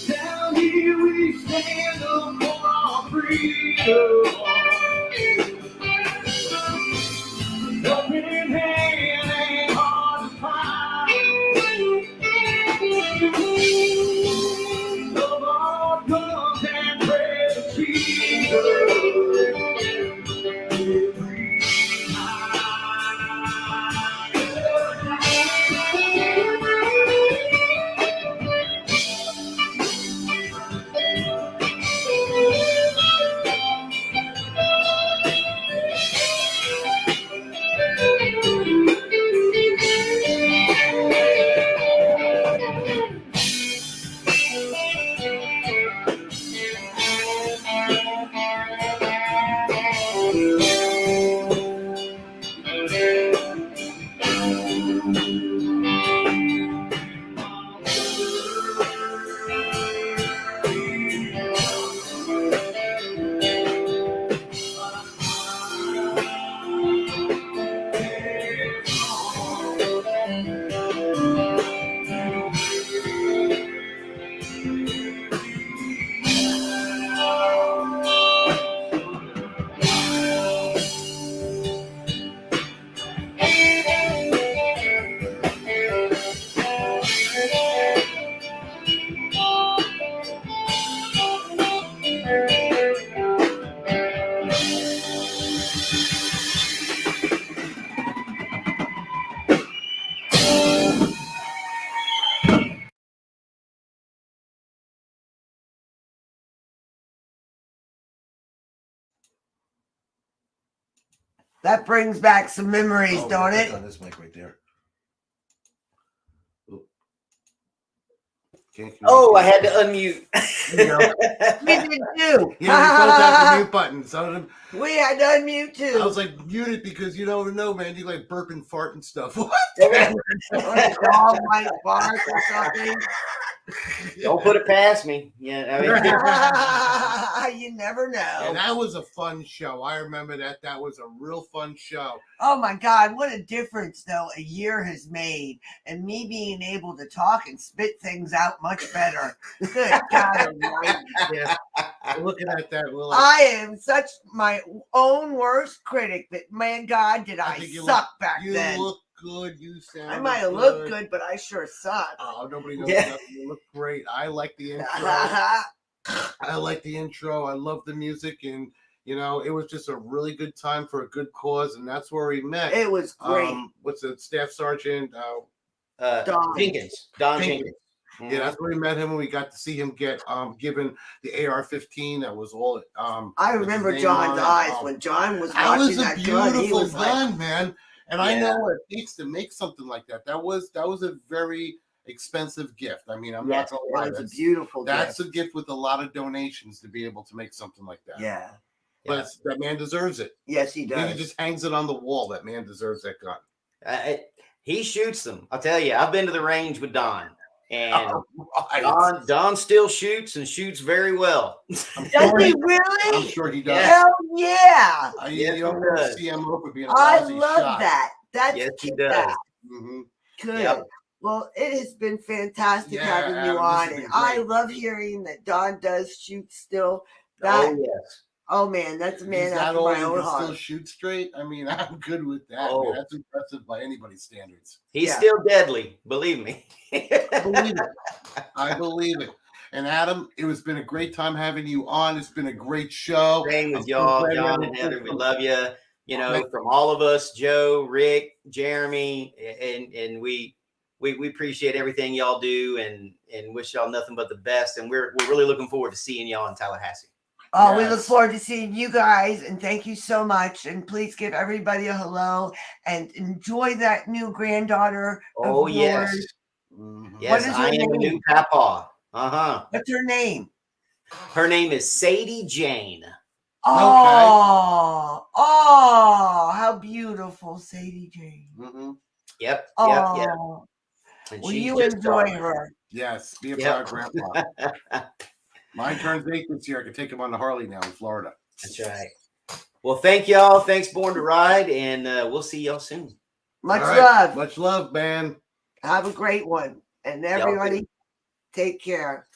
Speaker 10: Down here we stand up for our freedom. Helping in hand ain't hard to find. Love our guns and pray to Jesus. Every
Speaker 5: That brings back some memories, don't it?
Speaker 6: On this mic right there.
Speaker 8: Oh, I had to unmute.
Speaker 5: We did too.
Speaker 6: Yeah, you both have the mute button. Some of them,
Speaker 5: we had to unmute too.
Speaker 6: I was like, mute it because you don't know, man. You like burp and fart and stuff. What?
Speaker 5: A dog might bark or something.
Speaker 8: Don't put it past me. Yeah, I mean,
Speaker 5: You never know.
Speaker 6: And that was a fun show. I remember that. That was a real fun show.
Speaker 5: Oh my God, what a difference though a year has made, and me being able to talk and spit things out much better. Good God, right?
Speaker 6: Yeah. Looking at that, we're like,
Speaker 5: I am such my own worst critic that, man, God, did I
Speaker 6: think you
Speaker 5: suck
Speaker 6: look-
Speaker 5: back
Speaker 6: you
Speaker 5: then.
Speaker 6: look good. You sound.
Speaker 5: I might have looked good, but I sure sucked.
Speaker 6: Oh, nobody knows
Speaker 8: Yeah.
Speaker 6: nothing. You look great. I like the intro. I like the intro. I love the music, and you know, it was just a really good time for a good cause, and that's where we met.
Speaker 5: It was great.
Speaker 6: What's it, Staff Sergeant?
Speaker 5: Don.
Speaker 8: Jenkins. Don
Speaker 6: Jenkins.
Speaker 8: Jenkins.
Speaker 6: Yeah, that's where we met him, and we got to see him get given the AR-15. That was all.
Speaker 5: I remember
Speaker 6: his name
Speaker 5: John's
Speaker 6: on it.
Speaker 5: eyes when John was
Speaker 6: That
Speaker 5: watching
Speaker 6: was a
Speaker 5: that gun. He
Speaker 6: beautiful
Speaker 5: was
Speaker 6: gun,
Speaker 5: like,
Speaker 6: man. And I know what it takes to make something like that. That was a very expensive gift. I mean, I'm not gonna lie.
Speaker 5: It's a beautiful
Speaker 6: That's
Speaker 5: gift.
Speaker 6: a gift with a lot of donations to be able to make something like that.
Speaker 5: Yeah.
Speaker 6: But that man deserves it.
Speaker 5: Yes, he does.
Speaker 6: He just hangs it on the wall. That man deserves that gun.
Speaker 8: He shoots them. I'll tell you, I've been to the range with Don. And
Speaker 6: Right.
Speaker 8: Don still shoots and shoots very well.
Speaker 5: Does he really?
Speaker 6: I'm sure he does.
Speaker 5: Hell yeah.
Speaker 6: You don't want to see him open being a
Speaker 5: I
Speaker 6: lousy
Speaker 5: love
Speaker 6: shot.
Speaker 5: that. That's
Speaker 8: Yes, he does.
Speaker 5: Good.
Speaker 8: Yep.
Speaker 5: Well, it has been fantastic having you
Speaker 6: Adam,
Speaker 5: on,
Speaker 6: this has
Speaker 5: and
Speaker 6: been
Speaker 5: I
Speaker 6: great.
Speaker 5: love hearing that Don does shoot still.
Speaker 8: Oh, yes.
Speaker 5: Oh man, that's a man
Speaker 6: He's that
Speaker 5: after
Speaker 6: old
Speaker 5: my
Speaker 6: and
Speaker 5: own
Speaker 6: can
Speaker 5: heart.
Speaker 6: still shoot straight. I mean, I'm good with that.
Speaker 8: Oh.
Speaker 6: Man. That's impressive by anybody's standards.
Speaker 8: He's still deadly, believe me.
Speaker 6: I believe it. I believe it. And Adam, it has been a great time having you on. It's been a great show.
Speaker 8: Same with
Speaker 6: I'm
Speaker 8: y'all,
Speaker 6: glad
Speaker 8: John
Speaker 6: we
Speaker 8: and
Speaker 6: were
Speaker 8: Heather.
Speaker 6: able
Speaker 8: We
Speaker 6: to-
Speaker 8: love you. You know, from all of us, Joe, Rick, Jeremy, and we appreciate everything y'all do and wish y'all nothing but the best. And we're really looking forward to seeing y'all in Tallahassee.
Speaker 5: Oh, we look forward to seeing you guys, and thank you so much. And please give everybody a hello and enjoy that new granddaughter.
Speaker 8: Oh,
Speaker 5: of
Speaker 8: yes.
Speaker 5: yours.
Speaker 8: Yes,
Speaker 5: What is
Speaker 8: I
Speaker 5: her
Speaker 8: am a
Speaker 5: name?
Speaker 8: new papa. Uh-huh.
Speaker 5: What's her name?
Speaker 8: Her name is Sadie Jane.
Speaker 5: Oh, how beautiful, Sadie Jane.
Speaker 8: Yep.
Speaker 5: Oh,
Speaker 8: And
Speaker 5: will
Speaker 8: she's
Speaker 5: you
Speaker 8: just
Speaker 5: enjoy
Speaker 8: darling.
Speaker 5: her?
Speaker 6: Yes, be a proud grandpa. Mine turns 8 this year. I can take him on the Harley now in Florida.
Speaker 8: That's right. Well, thank y'all. Thanks, Born to Ride, and we'll see y'all soon.
Speaker 5: Much
Speaker 6: All right.
Speaker 5: love.
Speaker 6: Much love, man.
Speaker 5: Have a great one. And everybody, take care.